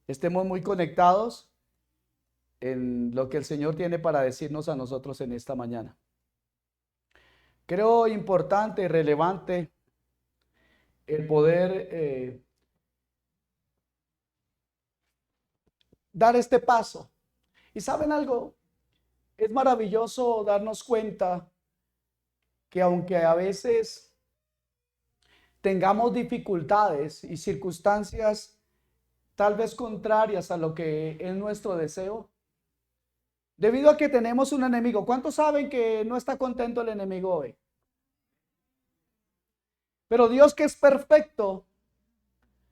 estemos muy conectados en lo que el Señor tiene para decirnos a nosotros en esta mañana. Creo importante y relevante el poder dar este paso. ¿Y saben algo? Es maravilloso darnos cuenta que aunque a veces tengamos dificultades y circunstancias tal vez contrarias a lo que es nuestro deseo, debido a que tenemos un enemigo. ¿Cuántos saben que no está contento el enemigo hoy? Pero Dios, que es perfecto,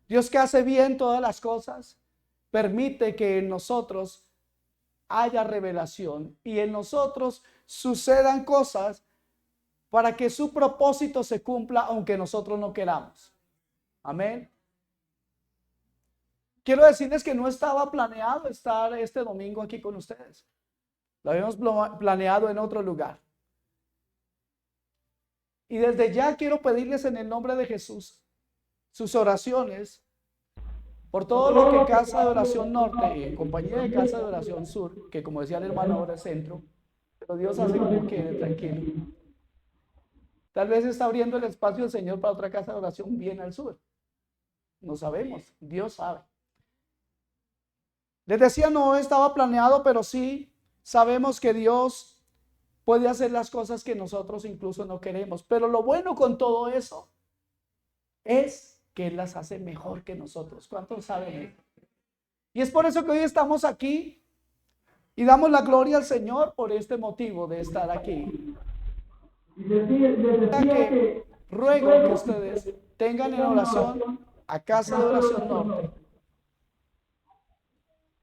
Dios que hace bien todas las cosas, permite que en nosotros haya revelación y en nosotros sucedan cosas para que su propósito se cumpla aunque nosotros no queramos. Amén. Quiero decirles que no estaba planeado estar este domingo aquí con ustedes. Lo habíamos planeado en otro lugar. Y desde ya quiero pedirles en el nombre de Jesús sus oraciones por todo lo que Casa de Oración Norte y en compañía de Casa de Oración Sur, que como decía el hermano ahora es centro, pero Dios hace como quede, tranquilo. Tal vez está abriendo el espacio del Señor para otra casa de oración bien al sur. No sabemos, Dios sabe. Les decía, no estaba planeado, pero sí sabemos que Dios puede hacer las cosas que nosotros incluso no queremos. Pero lo bueno con todo eso es que Él las hace mejor que nosotros. ¿Cuántos saben esto? Y es por eso que hoy estamos aquí y damos la gloria al Señor por este motivo de estar aquí. Que ruego que ustedes tengan en oración a Casa de Oración Norte,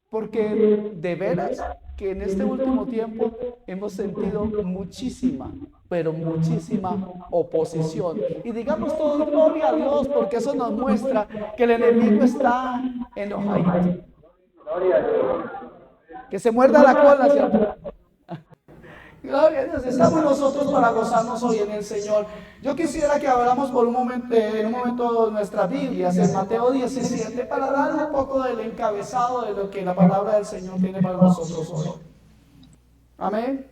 porque de veras que en este último tiempo hemos sentido muchísima, pero muchísima oposición. Y digamos todo gloria a Dios, porque eso nos muestra que el enemigo está enojadito. Que se muerda la cola, ¿cierto? Gloria a Dios, estamos nosotros para gozarnos hoy en el Señor. Yo quisiera que hablamos por un momento, en un momento nuestras Biblias, en Mateo 17, para dar un poco del encabezado de lo que la palabra del Señor tiene para nosotros hoy. Amén.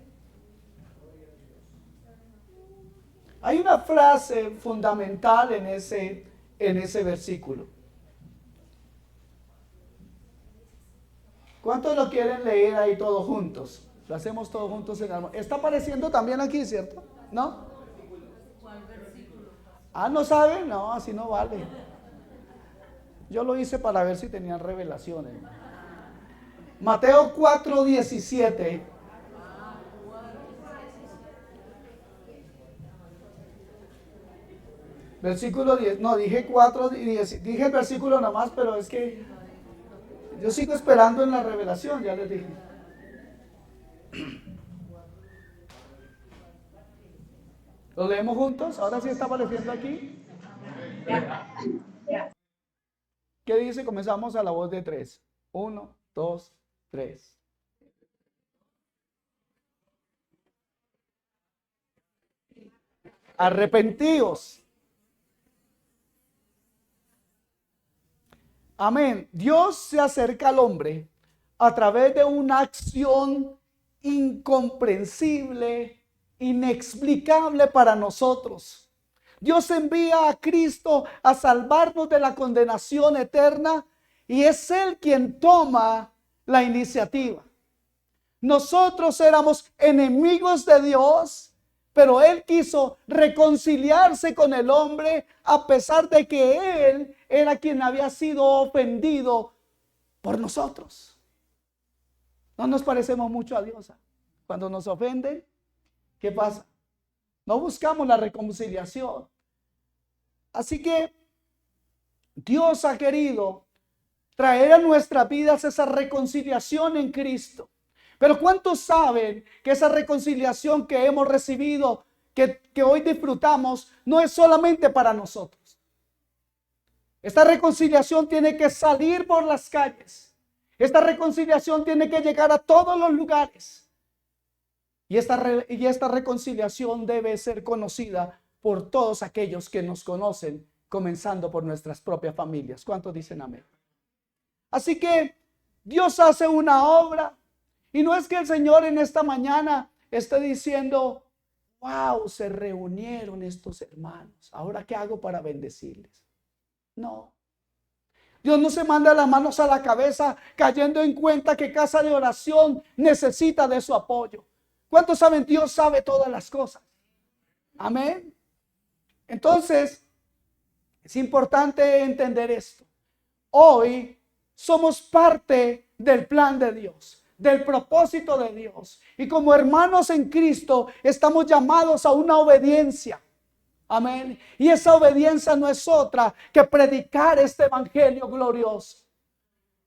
Hay una frase fundamental en ese versículo. ¿Cuántos lo quieren leer ahí todos juntos? Lo hacemos todos juntos en alma. Está apareciendo también aquí, ¿cierto? ¿No? Ah, ¿no saben? No, así no vale. Yo lo hice para ver si tenían revelaciones. Mateo 4:17. Versículo 10. No, dije 4:10. Dije el versículo nada más, pero es que yo sigo esperando en la revelación, ya les dije. ¿Lo leemos juntos? Ahora sí está apareciendo aquí. ¿Qué dice? Comenzamos a la voz de 3. 1, 2, 3. Arrepentíos. Amén. Dios se acerca al hombre a través de una acción incomprensible, inexplicable para nosotros. Dios envía a Cristo a salvarnos de la condenación eterna y es Él quien toma la iniciativa. Nosotros éramos enemigos de Dios, pero Él quiso reconciliarse con el hombre a pesar de que Él era quien había sido ofendido por nosotros. No nos parecemos mucho a Dios. Cuando nos ofenden, ¿qué pasa? No buscamos la reconciliación. Así que Dios ha querido traer a nuestras vidas esa reconciliación en Cristo. Pero ¿cuántos saben que esa reconciliación que hemos recibido, que hoy disfrutamos, no es solamente para nosotros? Esta reconciliación tiene que salir por las calles. Esta reconciliación tiene que llegar a todos los lugares. Y esta reconciliación debe ser conocida por todos aquellos que nos conocen, comenzando por nuestras propias familias. ¿Cuántos dicen amén? Así que Dios hace una obra. Y no es que el Señor en esta mañana esté diciendo, wow, se reunieron estos hermanos. ¿Ahora qué hago para bendecirles? No. Dios no se manda las manos a la cabeza cayendo en cuenta que Casa de Oración necesita de su apoyo. ¿Cuántos saben? Dios sabe todas las cosas. Amén. Entonces, es importante entender esto. Hoy somos parte del plan de Dios, del propósito de Dios. Y como hermanos en Cristo, estamos llamados a una obediencia. Amén. Y esa obediencia no es otra que predicar este evangelio glorioso,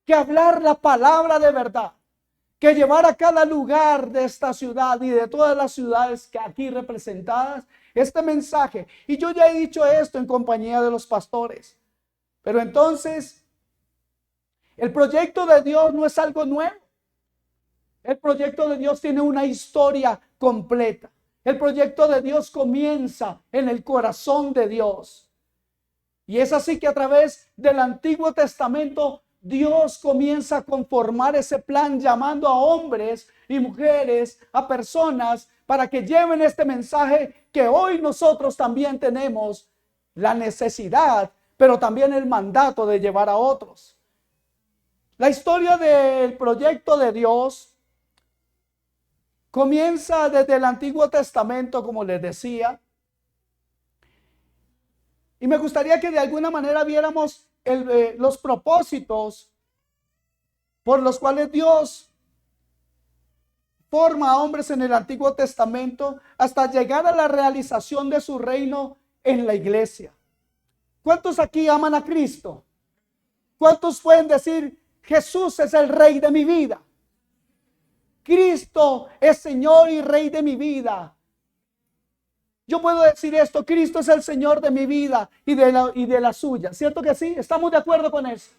que hablar la palabra de verdad, que llevar a cada lugar de esta ciudad y de todas las ciudades que aquí representadas este mensaje. Y yo ya he dicho esto en compañía de los pastores. Pero entonces, el proyecto de Dios no es algo nuevo. El proyecto de Dios tiene una historia completa. El proyecto de Dios comienza en el corazón de Dios. Y es así que a través del Antiguo Testamento Dios comienza a conformar ese plan, llamando a hombres y mujeres, a personas, para que lleven este mensaje que hoy nosotros también tenemos la necesidad, pero también el mandato de llevar a otros. La historia del proyecto de Dios comienza desde el Antiguo Testamento, como les decía. Y me gustaría que de alguna manera viéramos los propósitos por los cuales Dios forma a hombres en el Antiguo Testamento hasta llegar a la realización de su reino en la iglesia. ¿Cuántos aquí aman a Cristo? ¿Cuántos pueden decir, Jesús es el Rey de mi vida? Cristo es Señor y Rey de mi vida. Yo puedo decir esto, Cristo es el Señor de mi vida y de la suya. ¿Cierto que sí? ¿Estamos de acuerdo con eso?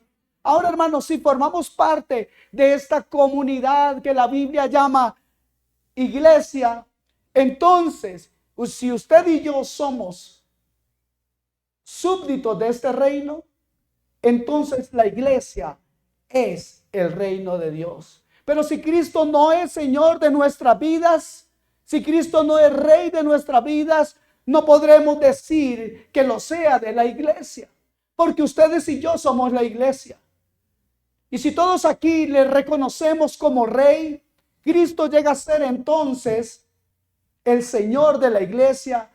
Ahora, hermanos, si formamos parte de esta comunidad que la Biblia llama iglesia, entonces, si usted y yo somos súbditos de este reino, entonces la iglesia es el reino de Dios. Pero si Cristo no es Señor de nuestras vidas, si Cristo no es Rey de nuestras vidas, no podremos decir que lo sea de la iglesia, porque ustedes y yo somos la iglesia. Y si todos aquí le reconocemos como Rey, Cristo llega a ser entonces el Señor de la iglesia,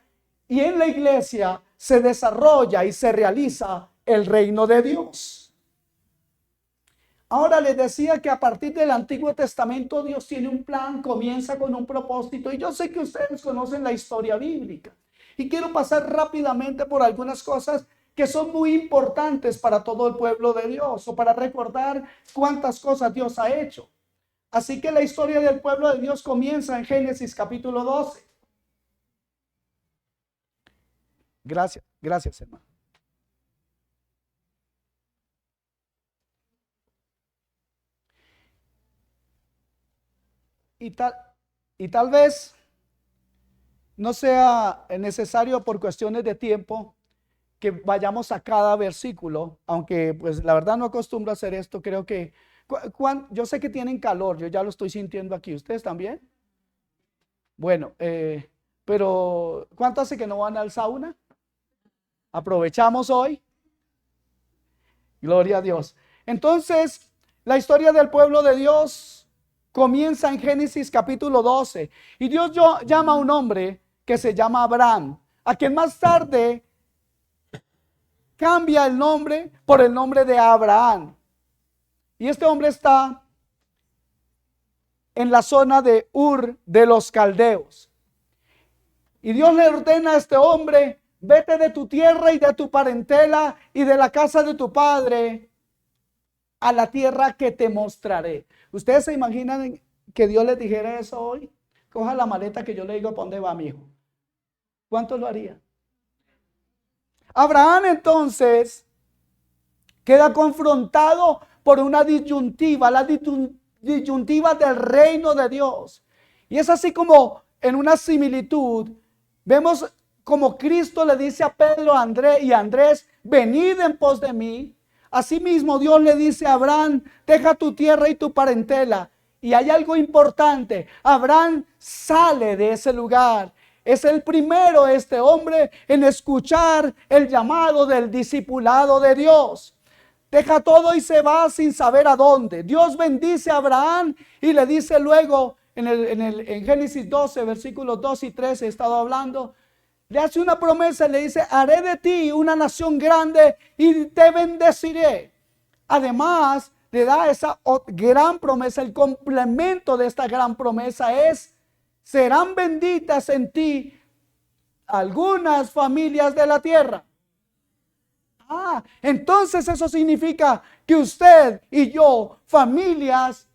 y en la iglesia se desarrolla y se realiza el reino de Dios. Ahora les decía que a partir del Antiguo Testamento Dios tiene un plan, comienza con un propósito, y yo sé que ustedes conocen la historia bíblica y quiero pasar rápidamente por algunas cosas que son muy importantes para todo el pueblo de Dios, o para recordar cuántas cosas Dios ha hecho. Así que la historia del pueblo de Dios comienza en Génesis capítulo 12. Gracias hermano. Y tal vez no sea necesario por cuestiones de tiempo que vayamos a cada versículo, aunque pues la verdad no acostumbro a hacer esto. Creo que yo sé que tienen calor, yo ya lo estoy sintiendo aquí. ¿Ustedes también? Bueno, pero ¿cuánto hace que no van al sauna? Aprovechamos hoy. Gloria a Dios. Entonces, la historia del pueblo de Dios comienza en Génesis capítulo 12. Y Dios llama a un hombre que se llama Abraham, a quien más tarde cambia el nombre por el nombre de Abraham. Y este hombre está en la zona de Ur de los Caldeos. Y Dios le ordena a este hombre: vete de tu tierra y de tu parentela y de la casa de tu padre a la tierra que te mostraré. ¿Ustedes se imaginan que Dios les dijera eso hoy? Coja la maleta que yo le digo, ¿para dónde va, mi hijo? ¿Cuánto lo haría? Abraham entonces queda confrontado por una disyuntiva, la disyuntiva del reino de Dios. Y es así como en una similitud vemos como Cristo le dice a Pedro, Andrés, venid en pos de mí. Asimismo, Dios le dice a Abraham, deja tu tierra y tu parentela. Y hay algo importante, Abraham sale de ese lugar. Es el primero este hombre en escuchar el llamado del discipulado de Dios. Deja todo y se va sin saber a dónde. Dios bendice a Abraham y le dice luego en Génesis 12, versículos 2 y 13, he estado hablando. Le hace una promesa, le dice, haré de ti una nación grande y te bendeciré. Además, le da esa gran promesa. El complemento de esta gran promesa es, serán benditas en ti algunas familias de la tierra. Entonces eso significa que usted y yo, familias,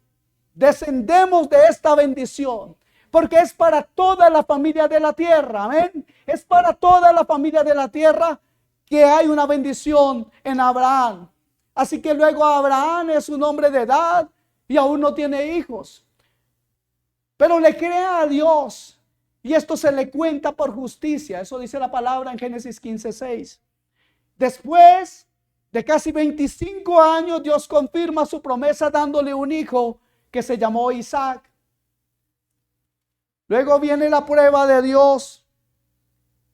descendemos de esta bendición. Porque es para toda la familia de la tierra, amén. Es para toda la familia de la tierra que hay una bendición en Abraham. Así que luego Abraham es un hombre de edad y aún no tiene hijos. Pero le cree a Dios y esto se le cuenta por justicia. Eso dice la palabra en Génesis 15:6. Después de casi 25 años, Dios confirma su promesa dándole un hijo que se llamó Isaac. Luego viene la prueba de Dios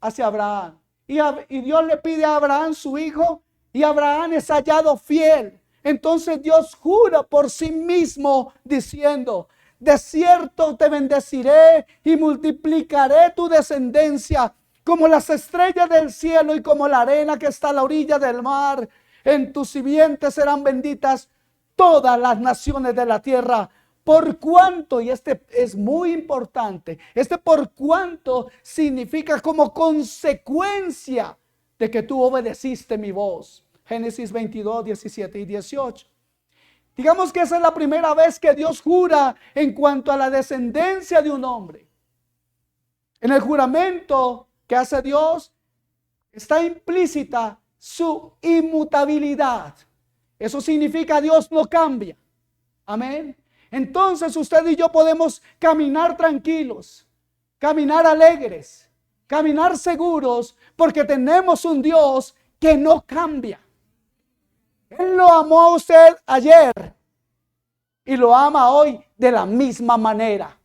hacia Abraham. Y Dios le pide a Abraham su hijo y Abraham es hallado fiel. Entonces Dios jura por sí mismo diciendo, de cierto te bendeciré y multiplicaré tu descendencia como las estrellas del cielo y como la arena que está a la orilla del mar. En tus simientes serán benditas todas las naciones de la tierra. Por cuanto, y este es muy importante, por cuanto significa como consecuencia de que tú obedeciste mi voz. Génesis 22, 17 y 18. Digamos que esa es la primera vez que Dios jura en cuanto a la descendencia de un hombre. En el juramento que hace Dios está implícita su inmutabilidad. Eso significa Dios no cambia. Amén. Entonces usted y yo podemos caminar tranquilos, caminar alegres, caminar seguros, porque tenemos un Dios que no cambia. Él lo amó a usted ayer y lo ama hoy de la misma manera.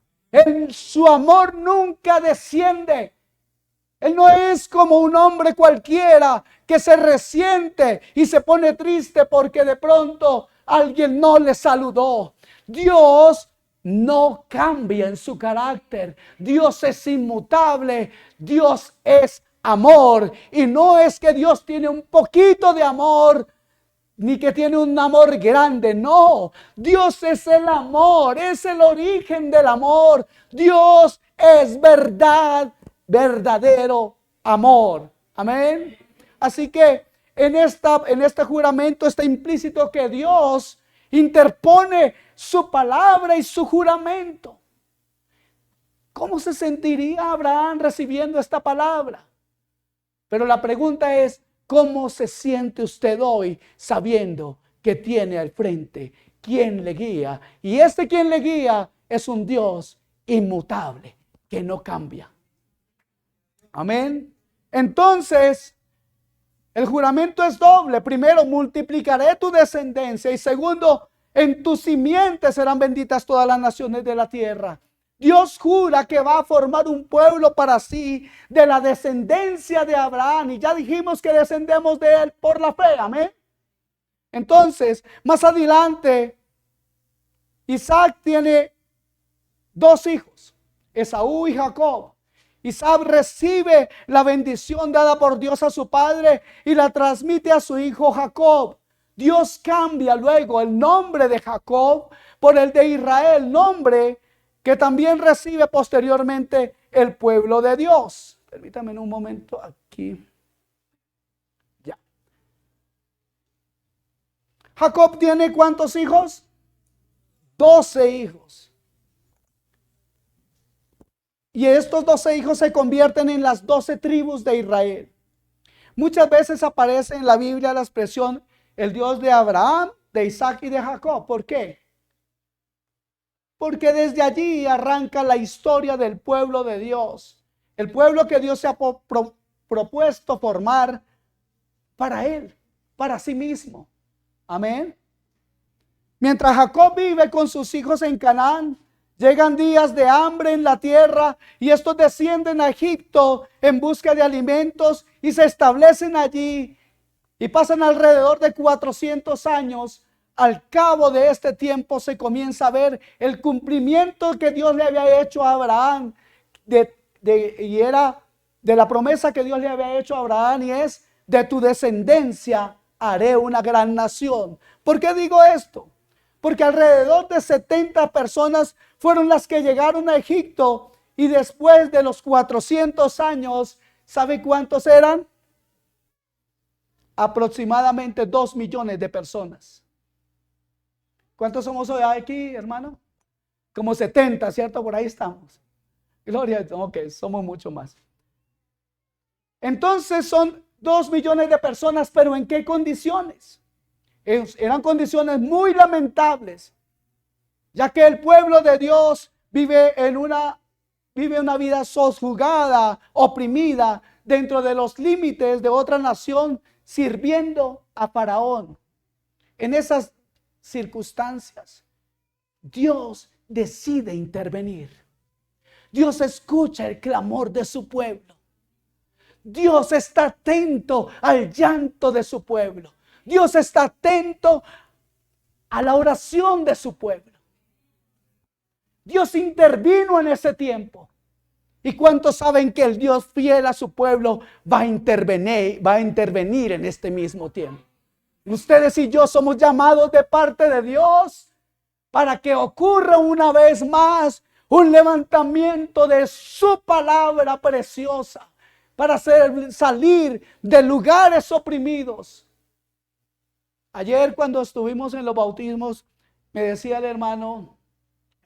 Su amor nunca desciende. Él no es como un hombre cualquiera que se resiente y se pone triste porque de pronto alguien no le saludó. Dios no cambia en su carácter. Dios es inmutable. Dios es amor. Y no es que Dios tiene un poquito de amor, ni que tiene un amor grande. No, Dios es el amor. Es el origen del amor. Dios es verdad, verdadero amor. Amén. Así que en este juramento está implícito que Dios interpone su palabra y su juramento. ¿Cómo se sentiría Abraham recibiendo esta palabra? Pero la pregunta es, ¿cómo se siente usted hoy sabiendo que tiene al frente quien le guía? Y quien le guía es un Dios inmutable que no cambia. Amén. Entonces, el juramento es doble. Primero, multiplicaré tu descendencia. Y segundo, en tu simiente serán benditas todas las naciones de la tierra. Dios jura que va a formar un pueblo para sí de la descendencia de Abraham. Y ya dijimos que descendemos de él por la fe. Amén. Entonces, más adelante, Isaac tiene dos hijos, Esaú y Jacob. Isaac recibe la bendición dada por Dios a su padre y la transmite a su hijo Jacob. Dios cambia luego el nombre de Jacob por el de Israel, nombre que también recibe posteriormente el pueblo de Dios. Permítame un momento aquí. Ya. Jacob tiene ¿cuántos hijos? 12 hijos. Y estos 12 hijos se convierten en las 12 tribus de Israel. Muchas veces aparece en la Biblia la expresión el Dios de Abraham, de Isaac y de Jacob. ¿Por qué? Porque desde allí arranca la historia del pueblo de Dios. El pueblo que Dios se ha propuesto formar para Él, para sí mismo. Amén. Mientras Jacob vive con sus hijos en Canaán, llegan días de hambre en la tierra y estos descienden a Egipto en busca de alimentos y se establecen allí y pasan alrededor de 400 años. Al cabo de este tiempo se comienza a ver el cumplimiento que Dios le había hecho a Abraham y era de la promesa que Dios le había hecho a Abraham, y es: de tu descendencia haré una gran nación. ¿Por qué digo esto? Porque alrededor de 70 personas fueron las que llegaron a Egipto, y después de los 400 años, ¿sabe cuántos eran? Aproximadamente 2 millones de personas. ¿Cuántos somos hoy aquí, hermano? Como 70, ¿cierto? Por ahí estamos. Gloria a Dios. Ok, somos mucho más. Entonces son 2 millones de personas, pero ¿en qué condiciones? Eran condiciones muy lamentables, ya que el pueblo de Dios vive una vida sojuzgada, oprimida, dentro de los límites de otra nación, sirviendo a Faraón. En esas circunstancias, Dios decide intervenir. Dios escucha el clamor de su pueblo. Dios está atento al llanto de su pueblo. Dios está atento a la oración de su pueblo. Dios intervino en ese tiempo. ¿Y cuántos saben que el Dios fiel a su pueblo va a intervenir en este mismo tiempo? Ustedes y yo somos llamados de parte de Dios para que ocurra una vez más un levantamiento de su palabra preciosa, para hacer salir de lugares oprimidos. Ayer, cuando estuvimos en los bautismos, me decía el hermano,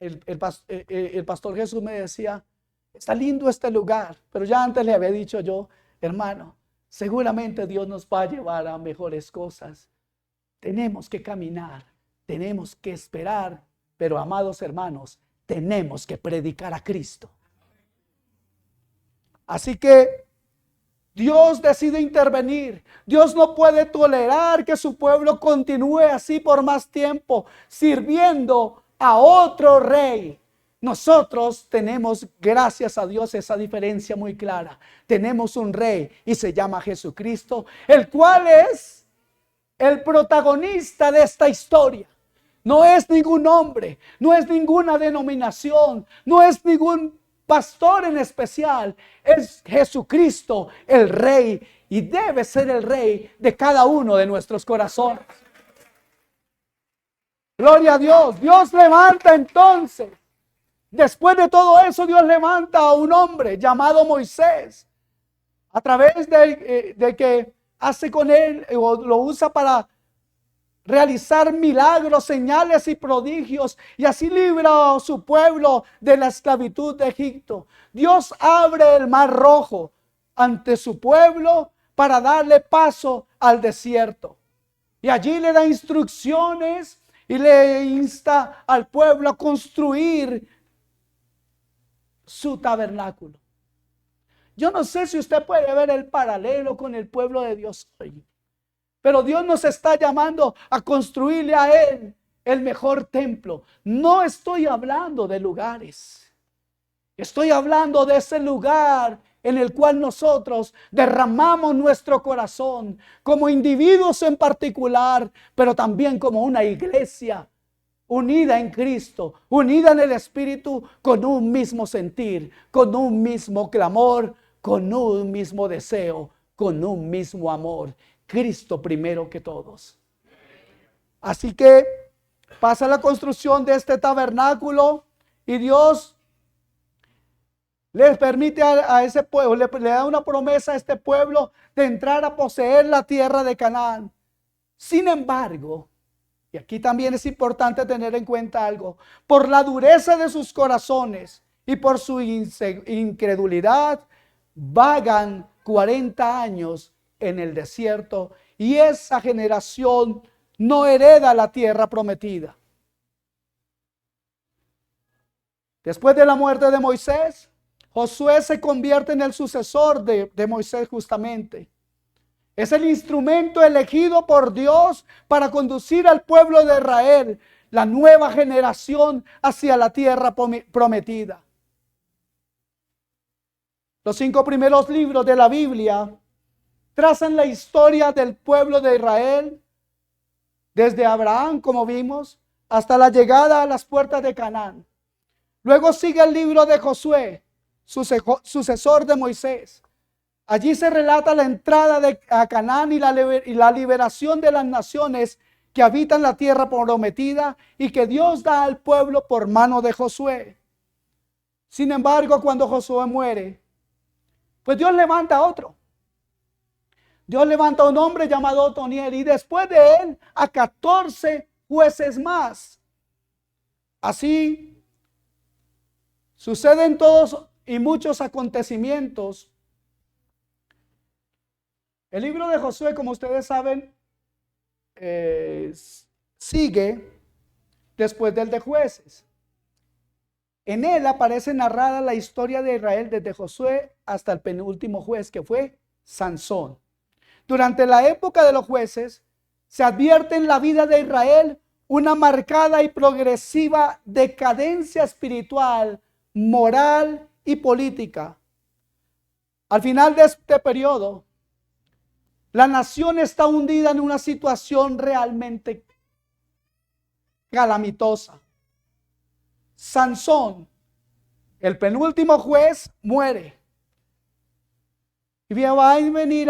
el pastor Jesús me decía: está lindo este lugar, pero ya antes le había dicho yo: hermano, seguramente Dios nos va a llevar a mejores cosas. Tenemos que caminar, tenemos que esperar, pero amados hermanos, tenemos que predicar a Cristo. Así que Dios decide intervenir. Dios no puede tolerar que su pueblo continúe así por más tiempo, sirviendo a otro rey. Nosotros tenemos, gracias a Dios, esa diferencia muy clara. Tenemos un rey y se llama Jesucristo, el cual es el protagonista de esta historia. No es ningún hombre, no es ninguna denominación, no es ningún pastor en especial. Es Jesucristo, el rey, y debe ser el rey de cada uno de nuestros corazones. Gloria a Dios. Dios levanta entonces, después de todo eso, Dios levanta a un hombre llamado Moisés, a través de que hace con él, o lo usa para realizar milagros, señales y prodigios, y así libra a su pueblo de la esclavitud de Egipto. Dios abre el mar Rojo ante su pueblo para darle paso al desierto, y allí le da instrucciones y le insta al pueblo a construir su tabernáculo. Yo no sé si usted puede ver el paralelo con el pueblo de Dios hoy, pero Dios nos está llamando a construirle a Él el mejor templo. No estoy hablando de lugares. Estoy hablando de ese lugar en el cual nosotros derramamos nuestro corazón como individuos en particular, pero también como una iglesia unida en Cristo, unida en el Espíritu, con un mismo sentir, con un mismo clamor, con un mismo deseo, con un mismo amor. Cristo primero que todos. Así que pasa la construcción de este tabernáculo, y Dios les permite a ese pueblo, le da una promesa a este pueblo de entrar a poseer la tierra de Canaán. Sin embargo, y aquí también es importante tener en cuenta algo: por la dureza de sus corazones y por su incredulidad, vagan 40 años en el desierto, y esa generación no hereda la tierra prometida. Después de la muerte de Moisés, Josué se convierte en el sucesor de Moisés justamente. Es el instrumento elegido por Dios para conducir al pueblo de Israel, la nueva generación, hacia la tierra prometida. Los 5 primeros libros de la Biblia trazan la historia del pueblo de Israel, desde Abraham, como vimos, hasta la llegada a las puertas de Canaán. Luego sigue el libro de Josué, sucesor de Moisés. Allí se relata la entrada a Canaán y la liberación de las naciones que habitan la tierra prometida y que Dios da al pueblo por mano de Josué. Sin embargo, cuando Josué muere, pues Dios levanta a otro. Dios levanta a un hombre llamado Otoniel y después de él a 14 jueces más. Así suceden todos y muchos acontecimientos. El libro de Josué, como ustedes saben, sigue después del de Jueces. En él aparece narrada la historia de Israel desde Josué hasta el penúltimo juez, que fue Sansón. Durante la época de los jueces se advierte en la vida de Israel una marcada y progresiva decadencia espiritual, moral y política. Al final de este periodo, la nación está hundida en una situación realmente calamitosa. Sansón, el penúltimo juez, muere. Y va a venir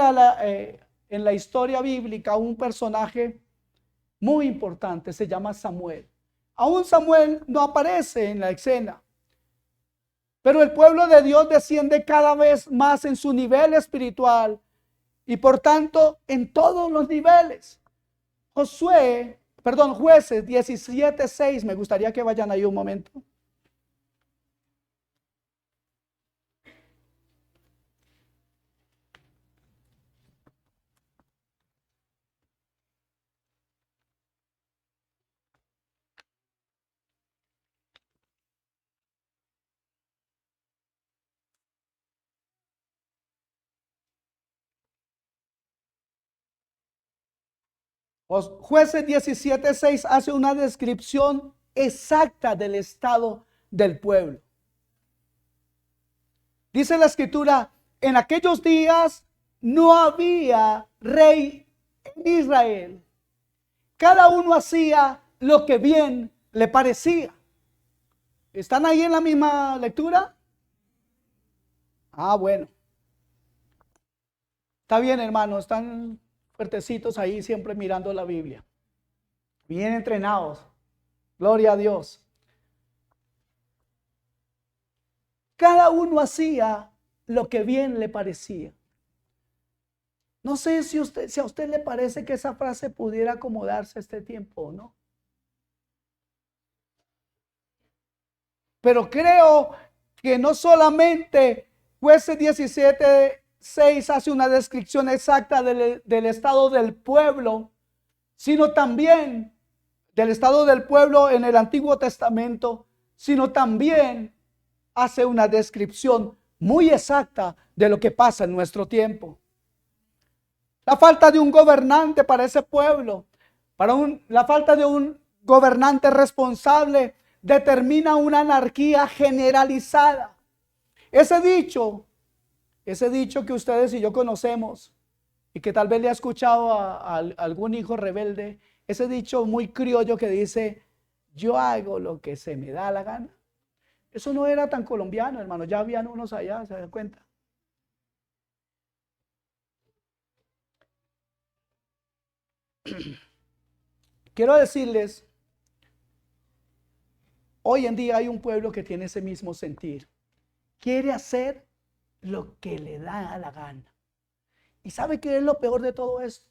en la historia bíblica un personaje muy importante, se llama Samuel. Aún Samuel no aparece en la escena, pero el pueblo de Dios desciende cada vez más en su nivel espiritual y por tanto en todos los niveles. Jueces 17:6, me gustaría que vayan ahí un momento. Jueces 17:6 hace una descripción exacta del estado del pueblo. Dice la escritura, en aquellos días no había rey en Israel. Cada uno hacía lo que bien le parecía. ¿Están ahí en la misma lectura? Ah, bueno. Está bien, hermano, están fuertecitos ahí siempre mirando la Biblia. Bien entrenados. Gloria a Dios. Cada uno hacía lo que bien le parecía. No sé si a usted le parece que esa frase pudiera acomodarse a este tiempo o no. Pero creo que no solamente Jueces 17:6 hace una descripción exacta del estado del pueblo, sino también del estado del pueblo en el Antiguo Testamento, sino también hace una descripción muy exacta de lo que pasa en nuestro tiempo. La falta de un gobernante para ese pueblo, la falta de un gobernante responsable determina una anarquía generalizada. Ese dicho que ustedes y yo conocemos y que tal vez le ha escuchado a algún hijo rebelde, ese dicho muy criollo que dice, yo hago lo que se me da la gana. Eso no era tan colombiano, hermano, ya habían unos allá, ¿se dan cuenta? Quiero decirles, hoy en día hay un pueblo que tiene ese mismo sentir. Quiere hacer lo que le da la gana. ¿Y sabe qué es lo peor de todo esto?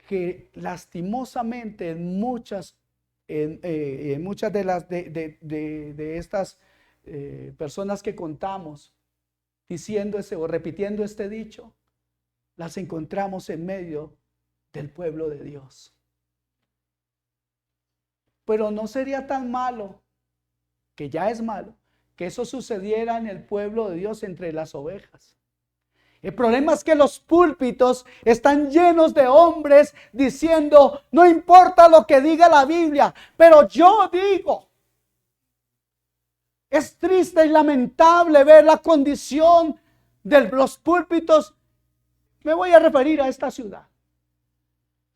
Que lastimosamente en muchas de estas personas que contamos diciendo o repitiendo este dicho, las encontramos en medio del pueblo de Dios. Pero no sería tan malo, que ya es malo, que eso sucediera en el pueblo de Dios entre las ovejas. El problema es que los púlpitos están llenos de hombres diciendo, no importa lo que diga la Biblia, pero yo digo. Es triste y lamentable ver la condición de los púlpitos. Me voy a referir a esta ciudad,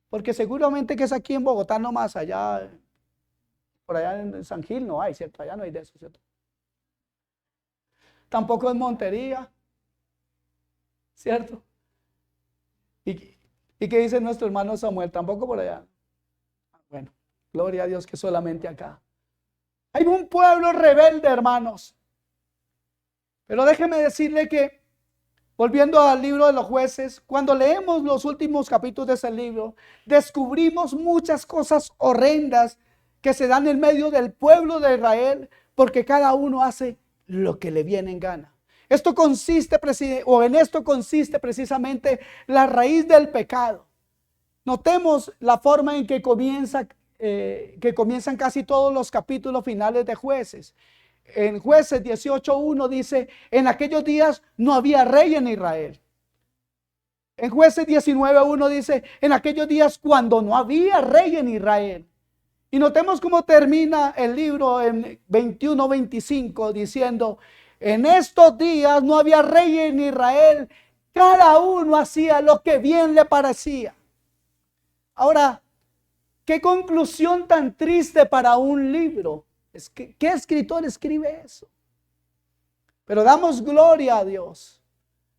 porque seguramente que es aquí en Bogotá nomás, allá, por allá en San Gil no hay, ¿cierto? Allá no hay de eso, ¿cierto? Tampoco en Montería, ¿cierto? ¿Y qué dice nuestro hermano Samuel? Tampoco por allá. Bueno, gloria a Dios que solamente acá. Hay un pueblo rebelde, hermanos. Pero déjeme decirle que, volviendo al libro de los jueces, cuando leemos los últimos capítulos de ese libro, descubrimos muchas cosas horrendas que se dan en medio del pueblo de Israel, porque cada uno hace lo que le viene en gana. En esto consiste precisamente la raíz del pecado. Notemos la forma en que comienzan casi todos los capítulos finales de Jueces. En Jueces 18:1 dice, en aquellos días no había rey en Israel. En Jueces 19:1 dice, en aquellos días cuando no había rey en Israel. Y notemos cómo termina el libro en 21:25 diciendo, en estos días no había rey en Israel, cada uno hacía lo que bien le parecía. Ahora, qué conclusión tan triste para un libro. ¿Qué escritor escribe eso? Pero damos gloria a Dios.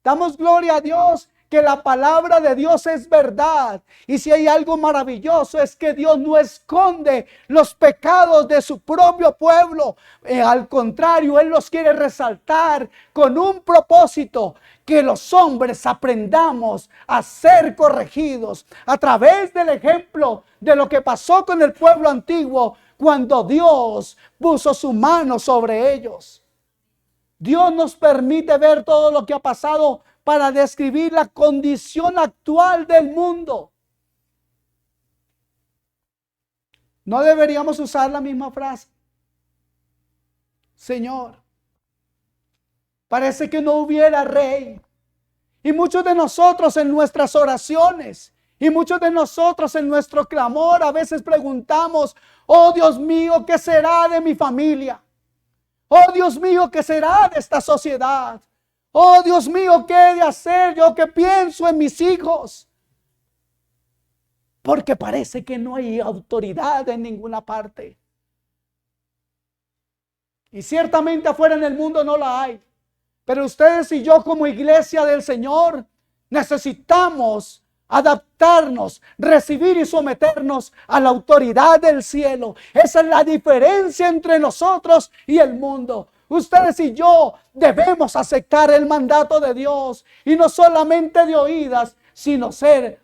Damos gloria a Dios que la palabra de Dios es verdad. Y si hay algo maravilloso es que Dios no esconde los pecados de su propio pueblo. Al contrario, Él los quiere resaltar con un propósito: que los hombres aprendamos a ser corregidos a través del ejemplo de lo que pasó con el pueblo antiguo cuando Dios puso su mano sobre ellos. Dios nos permite ver todo lo que ha pasado para describir la condición actual del mundo. No deberíamos usar la misma frase. Señor, parece que no hubiera rey. Y muchos de nosotros en nuestras oraciones y muchos de nosotros en nuestro clamor a veces preguntamos, oh Dios mío, ¿qué será de mi familia? Oh Dios mío, ¿qué será de esta sociedad? Oh Dios mío, ¿qué he de hacer yo que pienso en mis hijos? Porque parece que no hay autoridad en ninguna parte. Y ciertamente afuera en el mundo no la hay. Pero ustedes y yo como iglesia del Señor necesitamos adaptarnos, recibir y someternos a la autoridad del cielo. Esa es la diferencia entre nosotros y el mundo. Ustedes y yo debemos aceptar el mandato de Dios y no solamente de oídas, sino ser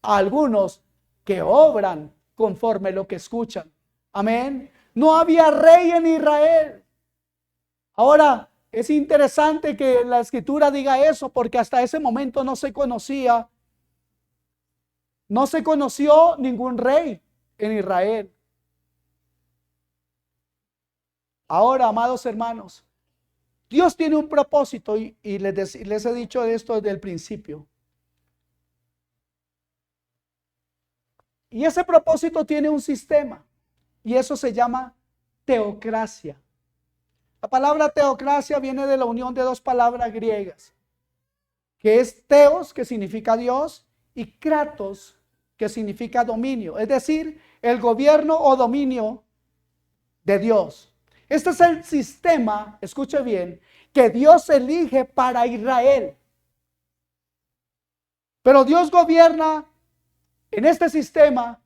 algunos que obran conforme lo que escuchan. Amén. No había rey en Israel. Ahora, es interesante que la escritura diga eso porque hasta ese momento no se conoció ningún rey en Israel. Ahora, amados hermanos, Dios tiene un propósito y les he dicho esto desde el principio. Y ese propósito tiene un sistema y eso se llama teocracia. La palabra teocracia viene de la unión de dos palabras griegas, que es teos, que significa Dios, y kratos, que significa dominio, es decir, el gobierno o dominio de Dios. Este es el sistema, escuche bien, que Dios elige para Israel. Pero Dios gobierna en este sistema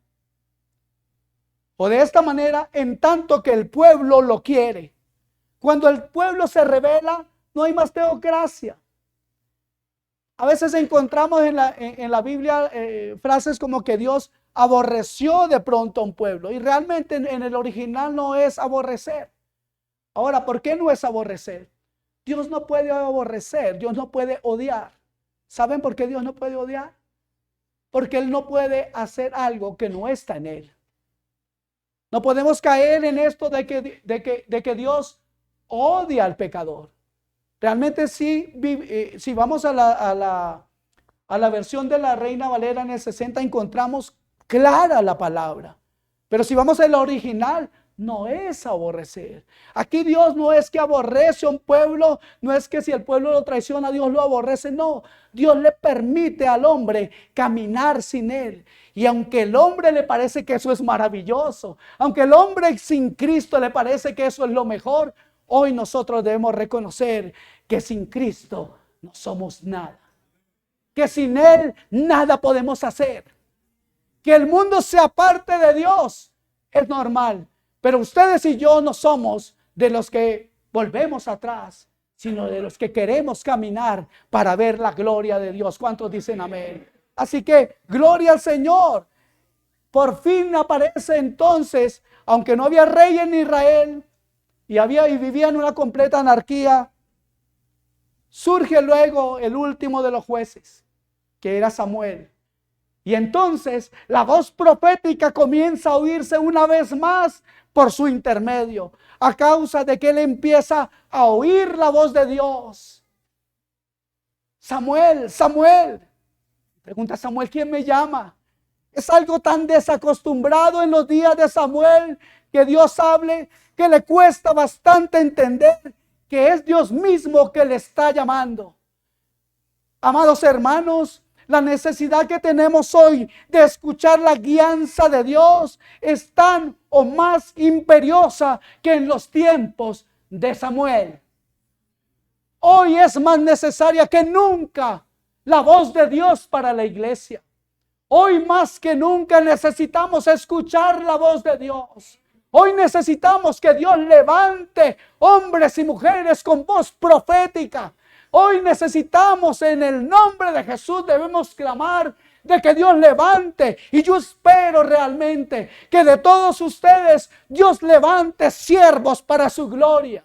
o de esta manera en tanto que el pueblo lo quiere. Cuando el pueblo se rebela, no hay más teocracia. A veces encontramos en la Biblia frases como que Dios aborreció de pronto a un pueblo. Y realmente en el original no es aborrecer. Ahora, ¿por qué no es aborrecer? Dios no puede aborrecer, Dios no puede odiar. ¿Saben por qué Dios no puede odiar? Porque Él no puede hacer algo que no está en Él. No podemos caer en esto de que Dios odia al pecador. Realmente sí, si vamos a la versión de la Reina Valera en el 60, encontramos clara la palabra. Pero si vamos a la original, no es aborrecer. Aquí Dios no es que aborrece a un pueblo, no es que si el pueblo lo traiciona, Dios lo aborrece. No, Dios le permite al hombre caminar sin él. Y aunque el hombre le parece que eso es maravilloso, aunque el hombre sin Cristo le parece que eso es lo mejor, hoy nosotros debemos reconocer que sin Cristo no somos nada. Que sin Él nada podemos hacer. Que el mundo sea parte de Dios es normal. Pero ustedes y yo no somos de los que volvemos atrás, sino de los que queremos caminar para ver la gloria de Dios. ¿Cuántos dicen amén? Así que gloria al Señor. Por fin aparece entonces, aunque no había rey en Israel y vivía en una completa anarquía, surge luego el último de los jueces, que era Samuel. Y entonces la voz profética comienza a oírse una vez más por su intermedio, a causa de que él empieza a oír la voz de Dios. Samuel, Samuel. Pregunta Samuel, ¿quién me llama? Es algo tan desacostumbrado en los días de Samuel que Dios hable, que le cuesta bastante entender que es Dios mismo que le está llamando. Amados hermanos, la necesidad que tenemos hoy de escuchar la guianza de Dios es tan o más imperiosa que en los tiempos de Samuel. Hoy es más necesaria que nunca la voz de Dios para la iglesia. Hoy más que nunca necesitamos escuchar la voz de Dios. Hoy necesitamos que Dios levante hombres y mujeres con voz profética. Hoy necesitamos, en el nombre de Jesús, debemos clamar de que Dios levante. Y yo espero realmente que de todos ustedes Dios levante siervos para su gloria.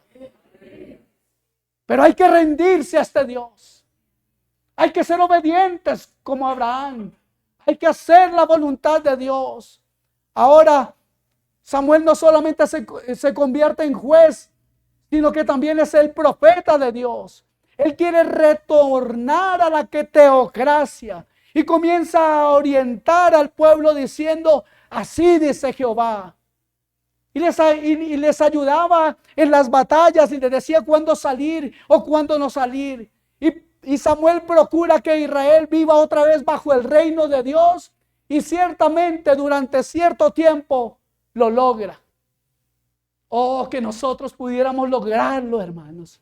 Pero hay que rendirse a este Dios. Hay que ser obedientes como Abraham. Hay que hacer la voluntad de Dios. Ahora, Samuel no solamente se convierte en juez, sino que también es el profeta de Dios. Él quiere retornar a la teocracia y comienza a orientar al pueblo diciendo, así dice Jehová. Y les ayudaba en las batallas y les decía cuándo salir o cuándo no salir. Y Samuel procura que Israel viva otra vez bajo el reino de Dios, y ciertamente durante cierto tiempo lo logra. Oh, que nosotros pudiéramos lograrlo, hermanos.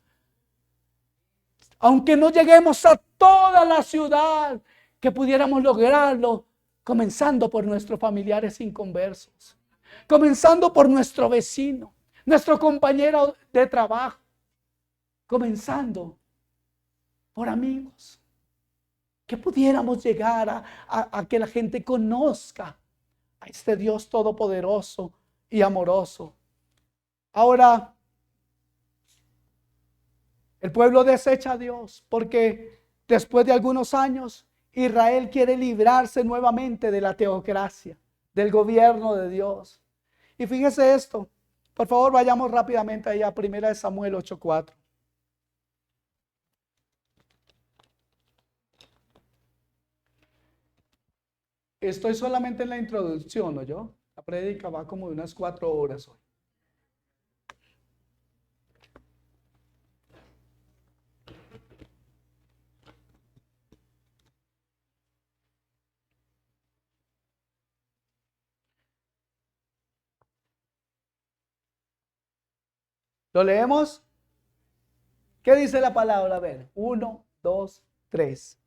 Aunque no lleguemos a toda la ciudad, que pudiéramos lograrlo, comenzando por nuestros familiares inconversos, comenzando por nuestro vecino, nuestro compañero de trabajo, comenzando por amigos, que pudiéramos llegar a que la gente conozca a este Dios todopoderoso y amoroso. Ahora, el pueblo desecha a Dios porque después de algunos años Israel quiere librarse nuevamente de la teocracia, del gobierno de Dios. Y fíjese esto, por favor vayamos rápidamente ahí a 1 Samuel 8:4. Estoy solamente en la introducción, ¿no? La prédica va como de unas 4 horas hoy. ¿Lo leemos? ¿Qué dice la palabra? A ver, 1, 2, 3.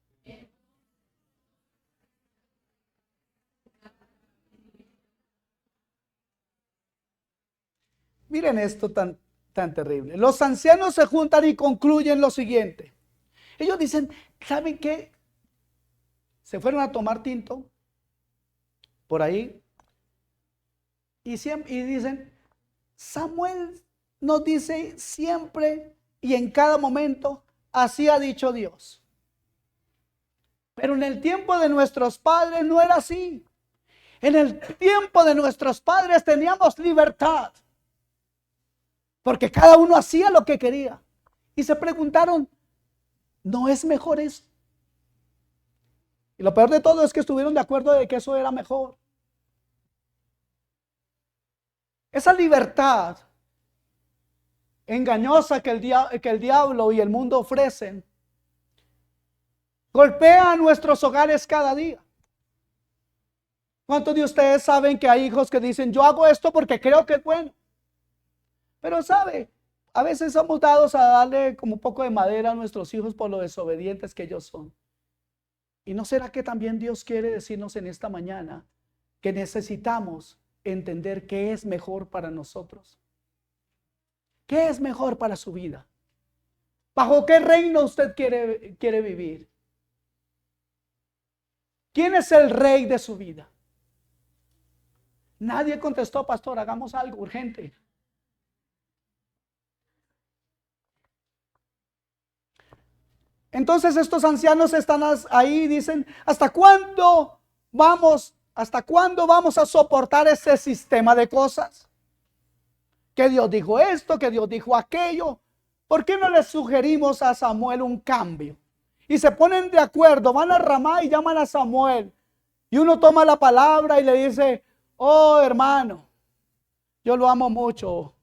Miren esto tan terrible. Los ancianos se juntan y concluyen lo siguiente. Ellos dicen, ¿saben qué? Se fueron a tomar tinto por ahí y dicen, Samuel nos dice siempre y en cada momento, así ha dicho Dios. Pero en el tiempo de nuestros padres no era así. En el tiempo de nuestros padres teníamos libertad, porque cada uno hacía lo que quería. Y se preguntaron, ¿no es mejor eso? Y lo peor de todo es que estuvieron de acuerdo de que eso era mejor. Esa libertad engañosa que el diablo y el mundo ofrecen golpea a nuestros hogares cada día. ¿Cuántos de ustedes saben que hay hijos que dicen, yo hago esto porque creo que es bueno? Pero sabe, a veces somos dados a darle como un poco de madera a nuestros hijos por lo desobedientes que ellos son. ¿Y no será que también Dios quiere decirnos en esta mañana que necesitamos entender qué es mejor para nosotros? ¿Qué es mejor para su vida? ¿Bajo qué reino usted quiere vivir? ¿Quién es el rey de su vida? Nadie contestó, pastor, hagamos algo urgente. Entonces estos ancianos están ahí y dicen, ¿hasta cuándo vamos a soportar ese sistema de cosas? Que Dios dijo esto, que Dios dijo aquello. ¿Por qué no le sugerimos a Samuel un cambio? Y se ponen de acuerdo, van a Ramá y llaman a Samuel. Y uno toma la palabra y le dice, oh hermano, yo lo amo mucho.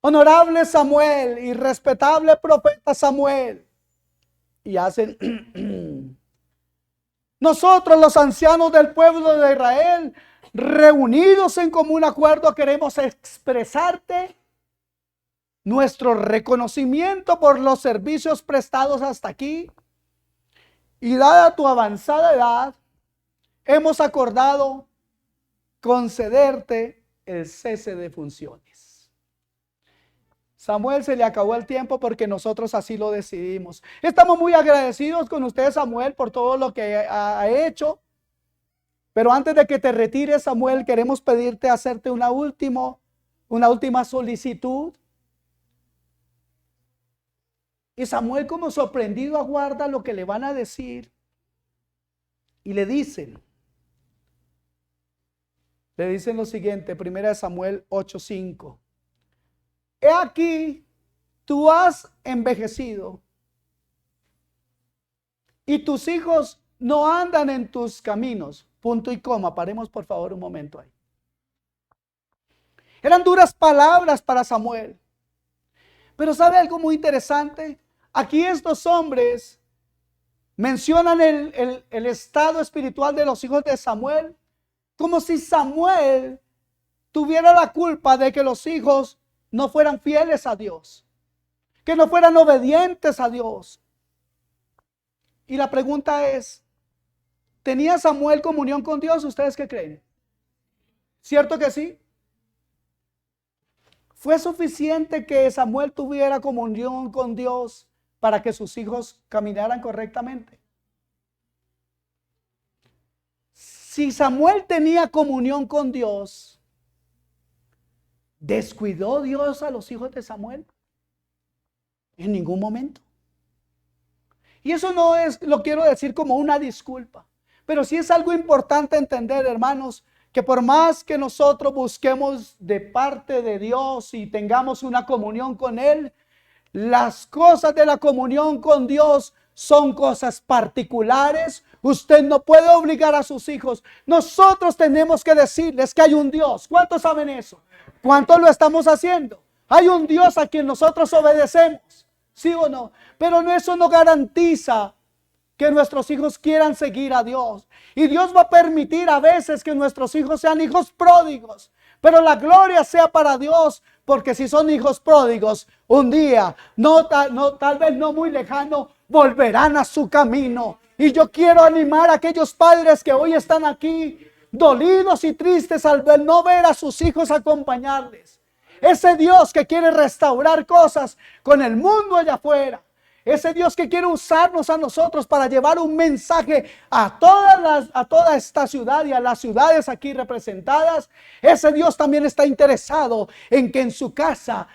Honorable Samuel y respetable profeta Samuel. Y hacen, nosotros los ancianos del pueblo de Israel, reunidos en común acuerdo, queremos expresarte nuestro reconocimiento por los servicios prestados hasta aquí. Y dada tu avanzada edad, hemos acordado concederte el cese de funciones. Samuel, se le acabó el tiempo porque nosotros así lo decidimos. Estamos muy agradecidos con usted, Samuel, por todo lo que ha hecho. Pero antes de que te retires, Samuel, queremos pedirte hacerte una última solicitud. Y Samuel, como sorprendido, aguarda lo que le van a decir. Y le dicen lo siguiente, 1 Samuel 8:5. He aquí, tú has envejecido y tus hijos no andan en tus caminos. Punto y coma, paremos por favor un momento ahí. Eran duras palabras para Samuel. Pero ¿sabe algo muy interesante? Aquí estos hombres mencionan el estado espiritual de los hijos de Samuel, como si Samuel tuviera la culpa de que los hijos no fueran fieles a Dios, que no fueran obedientes a Dios. Y la pregunta es, ¿tenía Samuel comunión con Dios? ¿Ustedes qué creen? ¿Cierto que sí? ¿Fue suficiente que Samuel tuviera comunión con Dios para que sus hijos caminaran correctamente? Si Samuel tenía comunión con Dios, ¿descuidó Dios a los hijos de Samuel? En ningún momento. Y eso no es, lo quiero decir como una disculpa, pero sí es algo importante entender, hermanos, que por más que nosotros busquemos de parte de Dios y tengamos una comunión con Él, las cosas de la comunión con Dios son cosas particulares. Usted no puede obligar a sus hijos. Nosotros tenemos que decirles que hay un Dios. ¿Cuántos saben eso? ¿Cuántos lo estamos haciendo? Hay un Dios a quien nosotros obedecemos, ¿sí o no? Pero eso no garantiza que nuestros hijos quieran seguir a Dios. Y Dios va a permitir a veces que nuestros hijos sean hijos pródigos. Pero la gloria sea para Dios, porque si son hijos pródigos, un día, tal vez no muy lejano, volverán a su camino. Y yo quiero animar a aquellos padres que hoy están aquí, dolidos y tristes al no ver a sus hijos acompañarles. Ese Dios que quiere restaurar cosas con el mundo allá afuera. Ese Dios que quiere usarnos a nosotros para llevar un mensaje a toda esta ciudad y a las ciudades aquí representadas. Ese Dios también está interesado en que en su casa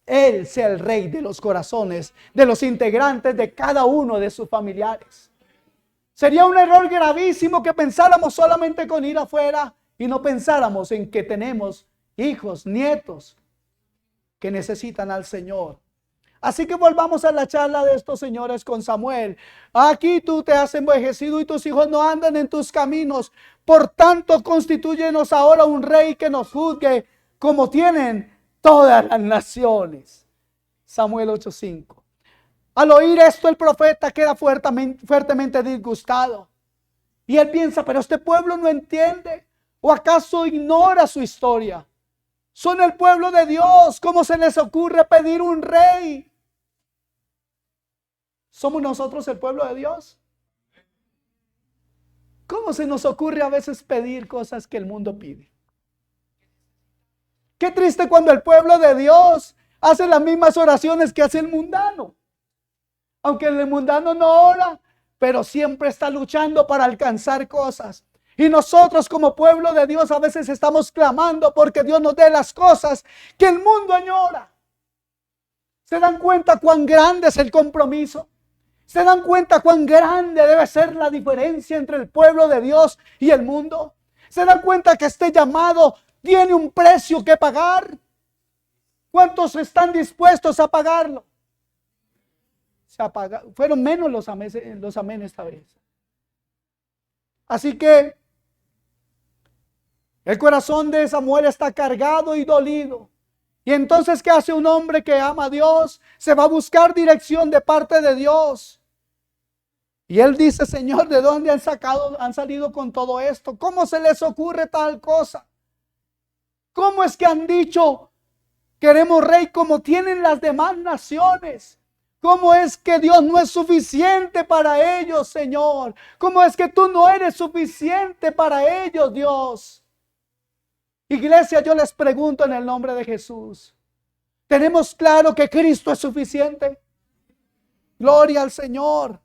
Él sea el rey de los corazones de los integrantes de cada uno de sus familiares. Sería un error gravísimo que pensáramos solamente con ir afuera y no pensáramos en que tenemos hijos, nietos que necesitan al Señor. Así que volvamos a la charla de estos señores con Samuel. Aquí tú te has envejecido y tus hijos no andan en tus caminos. Por tanto, constitúyenos ahora un rey que nos juzgue como tienen todas las naciones. Samuel 8:5. Al oír esto, el profeta queda fuertemente disgustado. Y él piensa, pero este pueblo no entiende. ¿O acaso ignora su historia? Son el pueblo de Dios. ¿Cómo se les ocurre pedir un rey? ¿Somos nosotros el pueblo de Dios? ¿Cómo se nos ocurre a veces pedir cosas que el mundo pide? Qué triste cuando el pueblo de Dios hace las mismas oraciones que hace el mundano. Aunque el mundano no ora, pero siempre está luchando para alcanzar cosas. Y nosotros como pueblo de Dios a veces estamos clamando porque Dios nos dé las cosas que el mundo añora. ¿Se dan cuenta cuán grande es el compromiso? ¿Se dan cuenta cuán grande debe ser la diferencia entre el pueblo de Dios y el mundo? ¿Se dan cuenta que este llamado tiene un precio que pagar? ¿Cuántos están dispuestos a pagarlo? Fueron menos los amén esta vez. Así que el corazón de Samuel está cargado y dolido. Y entonces, ¿qué hace un hombre que ama a Dios? Se va a buscar dirección de parte de Dios. Y él dice, Señor, ¿de dónde han salido con todo esto? ¿Cómo se les ocurre tal cosa? ¿Cómo es que han dicho, queremos rey como tienen las demás naciones? ¿Cómo es que Dios no es suficiente para ellos, Señor? ¿Cómo es que tú no eres suficiente para ellos, Dios? Iglesia, yo les pregunto en el nombre de Jesús, ¿tenemos claro que Cristo es suficiente? Gloria al Señor.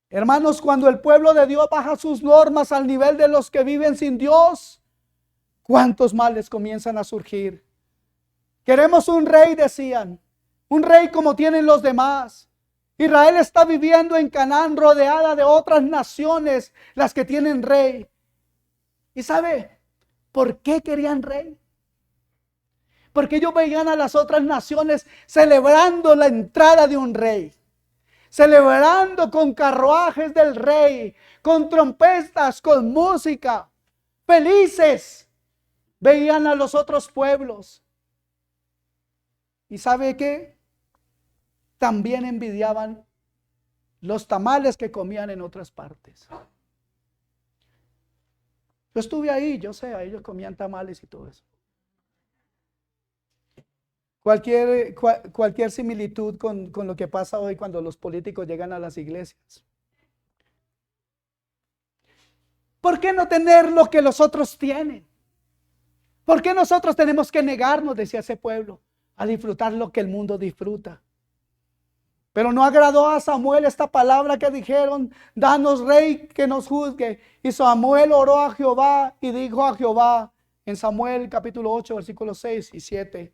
Hermanos, cuando el pueblo de Dios baja sus normas al nivel de los que viven sin Dios, ¿cuántos males comienzan a surgir? Queremos un rey, decían, un rey como tienen los demás. Israel está viviendo en Canaán rodeada de otras naciones, las que tienen rey. ¿Y sabe por qué querían rey? Porque ellos veían a las otras naciones celebrando la entrada de un rey. Celebrando con carruajes del rey, con trompetas, con música. Felices. Veían a los otros pueblos. ¿Y sabe qué? También envidiaban los tamales que comían en otras partes. Yo estuve ahí, yo sé, ellos comían tamales y todo eso. Cualquier similitud con lo que pasa hoy cuando los políticos llegan a las iglesias. ¿Por qué no tener lo que los otros tienen? ¿Por qué nosotros tenemos que negarnos, decía ese pueblo, a disfrutar lo que el mundo disfruta? Pero no agradó a Samuel esta palabra que dijeron, danos rey que nos juzgue. Y Samuel oró a Jehová y dijo a Jehová, en Samuel capítulo 8, versículos 6 y 7.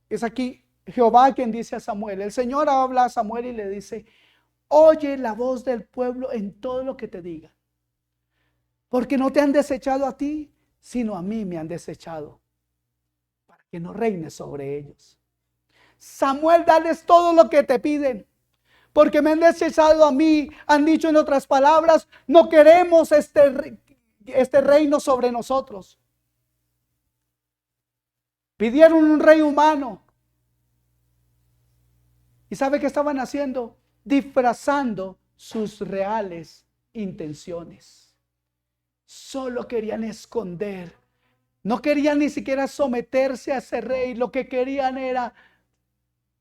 Es aquí Jehová quien dice a Samuel. El Señor habla a Samuel y le dice, oye la voz del pueblo en todo lo que te diga. Porque no te han desechado a ti, sino a mí me han desechado. Para que no reines sobre ellos. Samuel, dales todo lo que te piden. Porque me han desechado a mí. Han dicho en otras palabras, no queremos este reino sobre nosotros. Pidieron un rey humano. ¿Y sabe qué estaban haciendo? Disfrazando sus reales intenciones. Solo querían esconder. No querían ni siquiera someterse a ese rey. Lo que querían era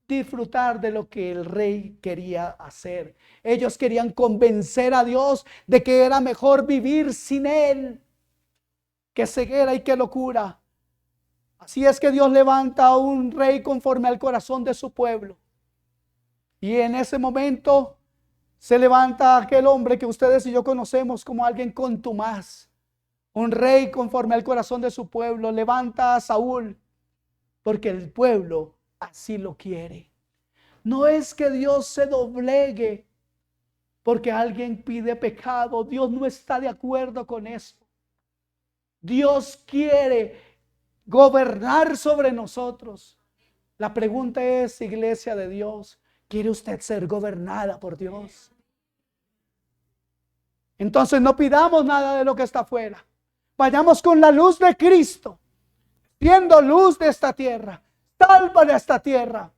disfrutar de lo que el rey quería hacer. Ellos querían convencer a Dios de que era mejor vivir sin él. Que ceguera y que locura. Así es que Dios levanta a un rey conforme al corazón de su pueblo. Y en ese momento se levanta aquel hombre que ustedes y yo conocemos como alguien contumaz. Un rey conforme al corazón de su pueblo. Levanta a Saúl porque el pueblo así lo quiere. No es que Dios se doblegue porque alguien pide pecado. Dios no está de acuerdo con eso. Dios quiere gobernar sobre nosotros. La pregunta es, iglesia de Dios, ¿quiere usted ser gobernada por Dios? Entonces no pidamos nada de lo que está afuera. Vayamos con la luz de Cristo, siendo luz de esta tierra, salva de esta tierra.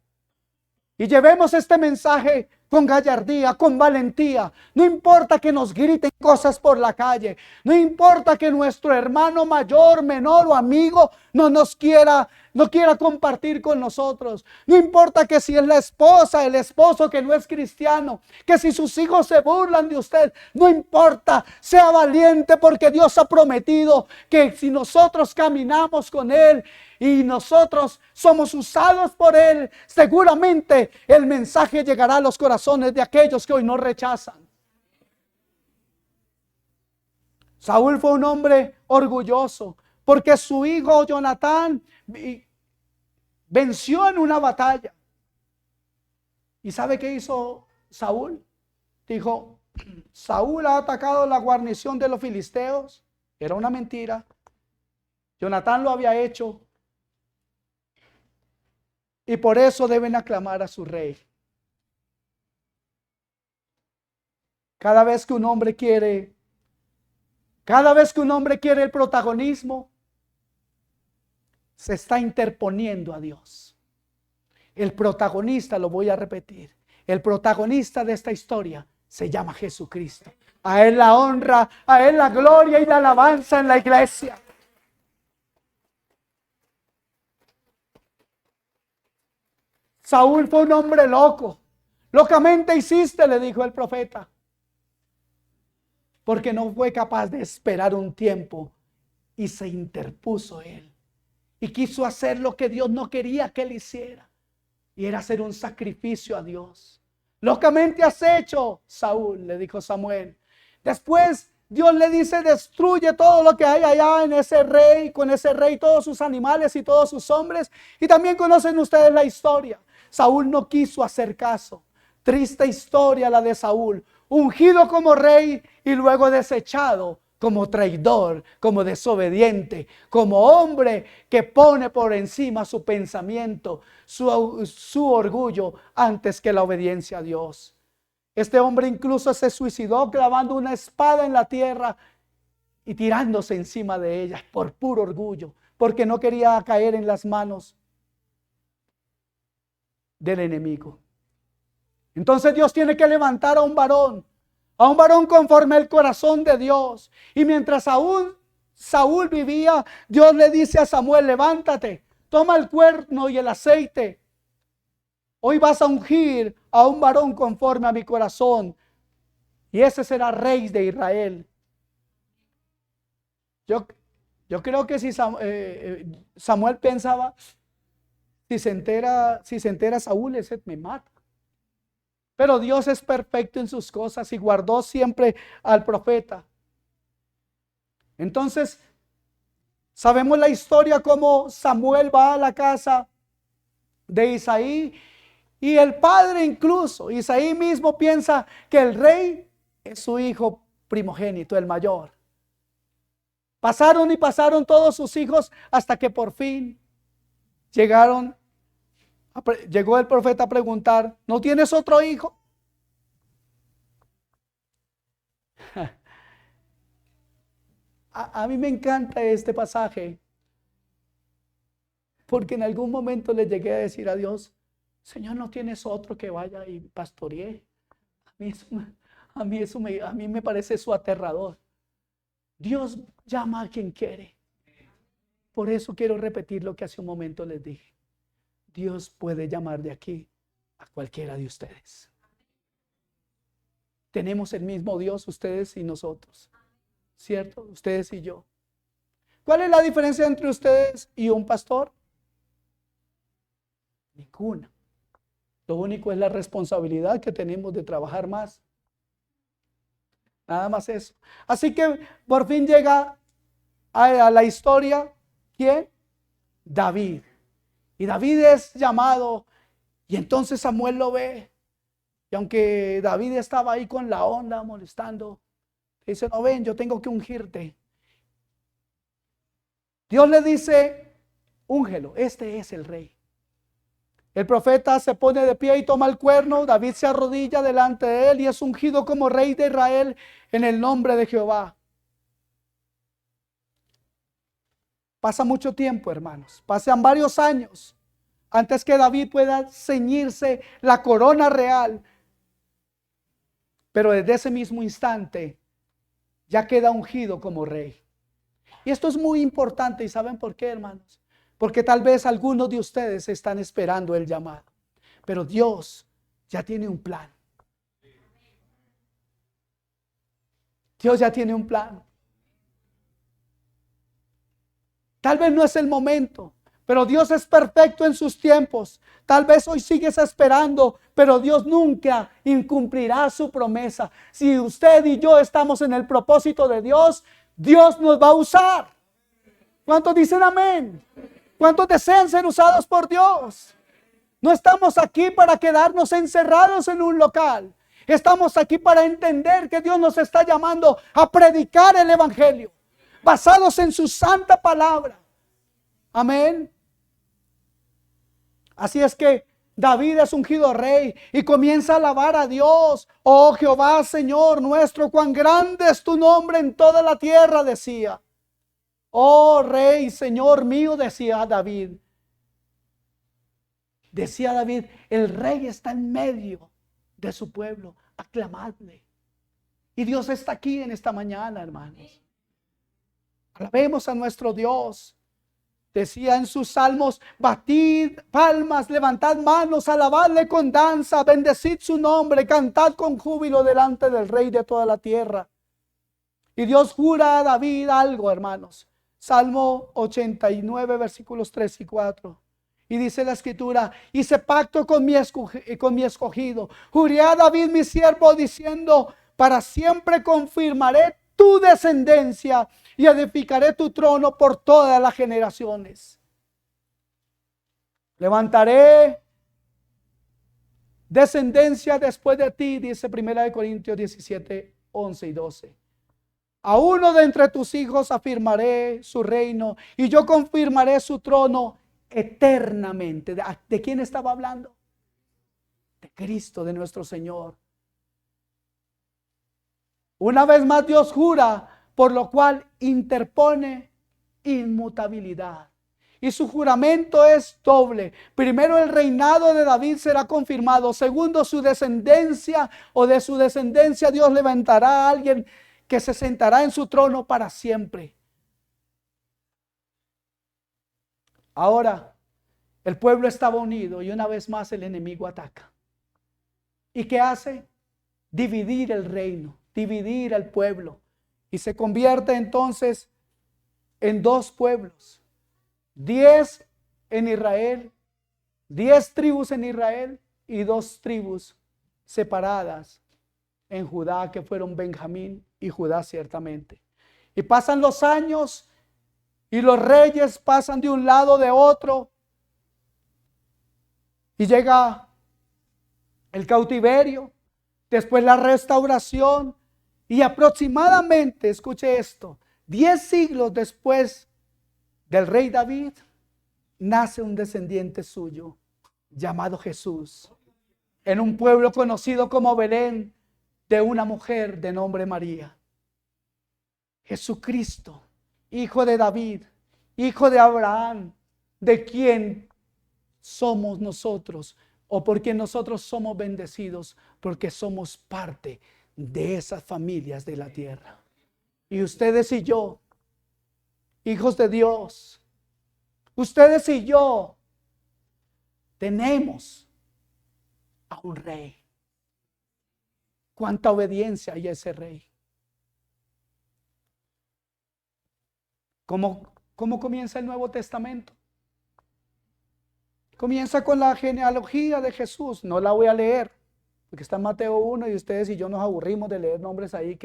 Y llevemos este mensaje con gallardía, con valentía. No importa que nos griten cosas por la calle. No importa que nuestro hermano mayor, menor o amigo no quiera compartir con nosotros. No importa que si es la esposa, el esposo que no es cristiano, que si sus hijos se burlan de usted. No importa, sea valiente, porque Dios ha prometido que si nosotros caminamos con Él y nosotros somos usados por Él, seguramente el mensaje llegará a los corazones de aquellos que hoy nos rechazan. Saúl fue un hombre orgulloso porque su hijo Jonatán venció en una batalla. ¿Y sabe qué hizo Saúl? Dijo: Saúl ha atacado la guarnición de los filisteos. Era una mentira. Jonatán lo había hecho. Y por eso deben aclamar a su rey. Cada vez que un hombre quiere el protagonismo, se está interponiendo a Dios. El protagonista, lo voy a repetir, el protagonista de esta historia se llama Jesucristo. A Él la honra, a Él la gloria y la alabanza en la iglesia. Saúl fue un hombre loco. Locamente hiciste, le dijo el profeta, porque no fue capaz de esperar un tiempo y se interpuso él y quiso hacer lo que Dios no quería que él hiciera, y era hacer un sacrificio a Dios. Locamente has hecho, Saúl, le dijo Samuel. Después Dios le dice: destruye todo lo que hay allá en ese rey, con ese rey todos sus animales y todos sus hombres. Y también conocen ustedes la historia. Saúl no quiso hacer caso. Triste historia la de Saúl, ungido como rey y luego desechado como traidor, como desobediente, como hombre que pone por encima su pensamiento, su orgullo antes que la obediencia a Dios. Este hombre incluso se suicidó clavando una espada en la tierra y tirándose encima de ella por puro orgullo, porque no quería caer en las manos del enemigo. Entonces Dios tiene que levantar a un varón conforme al corazón de Dios. Y mientras aún Saúl vivía, Dios le dice a Samuel: levántate, toma el cuerno y el aceite. Hoy vas a ungir a un varón conforme a mi corazón, y ese será rey de Israel. Yo creo que si Samuel pensaba: si se entera Saúl, ese me mata. Pero Dios es perfecto en sus cosas y guardó siempre al profeta. Entonces, sabemos la historia, cómo Samuel va a la casa de Isaí, y el padre, incluso Isaí mismo, piensa que el rey es su hijo primogénito, el mayor. Pasaron y pasaron todos sus hijos hasta que por fin llegó el profeta a preguntar: ¿no tienes otro hijo? A mí me encanta este pasaje, porque en algún momento le llegué a decir a Dios: Señor, ¿no tienes otro que vaya y pastoree? A mí me parece eso aterrador. Dios llama a quien quiere. Por eso quiero repetir lo que hace un momento les dije. Dios puede llamar de aquí a cualquiera de ustedes. Tenemos el mismo Dios, ustedes y nosotros, ¿cierto? Ustedes y yo. ¿Cuál es la diferencia entre ustedes y un pastor? Ninguna. Lo único es la responsabilidad que tenemos de trabajar más. Nada más eso. Así que por fin llega a la historia, ¿quién? David. Y David es llamado, y entonces Samuel lo ve. Y aunque David estaba ahí con la onda molestando, dice: no, ven, yo tengo que ungirte. Dios le dice, úngelo, este es el rey. El profeta se pone de pie y toma el cuerno. David se arrodilla delante de él y es ungido como rey de Israel en el nombre de Jehová. Pasa mucho tiempo, hermanos. Pasan varios años antes que David pueda ceñirse la corona real. Pero desde ese mismo instante ya queda ungido como rey. Y esto es muy importante. ¿Y saben por qué, hermanos? Porque tal vez algunos de ustedes están esperando el llamado. Pero Dios ya tiene un plan. Dios ya tiene un plan. Tal vez no es el momento, pero Dios es perfecto en sus tiempos. Tal vez hoy sigues esperando, pero Dios nunca incumplirá su promesa. Si usted y yo estamos en el propósito de Dios, Dios nos va a usar. ¿Cuántos dicen amén? ¿Cuántos desean ser usados por Dios? No estamos aquí para quedarnos encerrados en un local. Estamos aquí para entender que Dios nos está llamando a predicar el evangelio, basados en su santa palabra. Amén. Así es que David es ungido rey y comienza a alabar a Dios. Oh Jehová, Señor nuestro, cuán grande es tu nombre en toda la tierra, decía. Oh Rey, Señor mío, decía David. Decía David, el Rey está en medio de su pueblo, aclamadle. Y Dios está aquí en esta mañana, hermanos. Alabemos a nuestro Dios. Decía en sus salmos, batid palmas, levantad manos, alabadle con danza, bendecid su nombre, cantad con júbilo delante del Rey de toda la tierra. Y Dios jura a David algo, hermanos. Salmo 89, versículos 3 y 4. Y dice la escritura, hice pacto con mi escogido. Juré a David mi siervo diciendo, para siempre confirmaré tu descendencia y edificaré tu trono por todas las generaciones. Levantaré descendencia después de ti, dice 1 Corintios 17, 11 y 12. A uno de entre tus hijos afirmaré su reino y yo confirmaré su trono eternamente. ¿De quién estaba hablando? De Cristo, de nuestro Señor. Una vez más Dios jura, por lo cual interpone inmutabilidad. Y su juramento es doble. Primero, el reinado de David será confirmado. Segundo, su descendencia o de su descendencia Dios levantará a alguien que se sentará en su trono para siempre. Ahora, el pueblo estaba unido y una vez más el enemigo ataca. ¿Y qué hace? Dividir el reino, dividir el pueblo. Y se convierte entonces en dos pueblos. 10 en Israel, 10 tribus en Israel y 2 tribus separadas en Judá, que fueron Benjamín y Judá ciertamente. Y pasan los años y los reyes pasan de un lado de otro y llega el cautiverio, después la restauración y aproximadamente, escuche esto, 10 siglos después del rey David, nace un descendiente suyo llamado Jesús en un pueblo conocido como Belén, de una mujer de nombre María. Jesucristo, hijo de David, hijo de Abraham, de quien somos nosotros, o por quien nosotros somos bendecidos, porque somos parte de esas familias de la tierra. Y ustedes y yo, hijos de Dios, ustedes y yo tenemos a un rey. Cuánta obediencia hay a ese rey. ¿Cómo comienza el Nuevo Testamento? Comienza con la genealogía de Jesús. No la voy a leer, porque está en Mateo 1 y ustedes y yo nos aburrimos de leer nombres ahí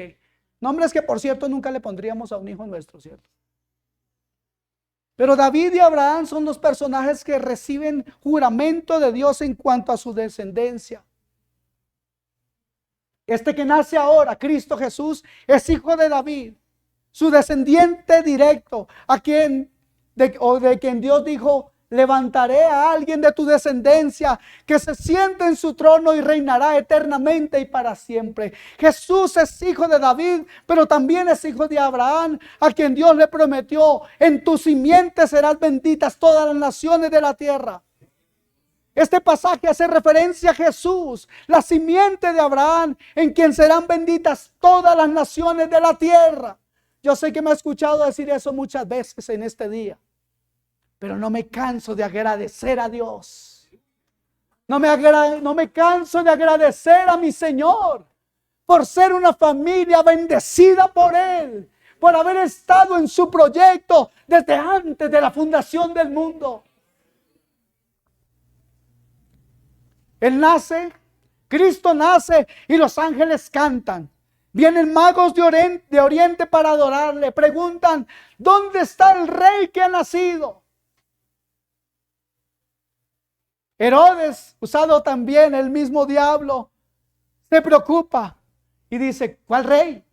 nombres que por cierto nunca le pondríamos a un hijo nuestro, ¿cierto? Pero David y Abraham son los personajes que reciben juramento de Dios en cuanto a su descendencia. Este que nace ahora, Cristo Jesús, es hijo de David, su descendiente directo, a quien o de quien Dios dijo: levantaré a alguien de tu descendencia que se siente en su trono y reinará eternamente y para siempre. Jesús es hijo de David, pero también es hijo de Abraham, a quien Dios le prometió: en tu simiente serán benditas todas las naciones de la tierra. Este pasaje hace referencia a Jesús, la simiente de Abraham, en quien serán benditas todas las naciones de la tierra. Yo sé que me ha escuchado decir eso muchas veces en este día, pero no me canso de agradecer a Dios. No me canso de agradecer a mi Señor por ser una familia bendecida por Él, por haber estado en su proyecto desde antes de la fundación del mundo. Él nace, Cristo nace y los ángeles cantan. Vienen magos de oriente para adorarle. Preguntan: ¿dónde está el rey que ha nacido? Herodes, usado también el mismo diablo, se preocupa y dice: ¿cuál rey?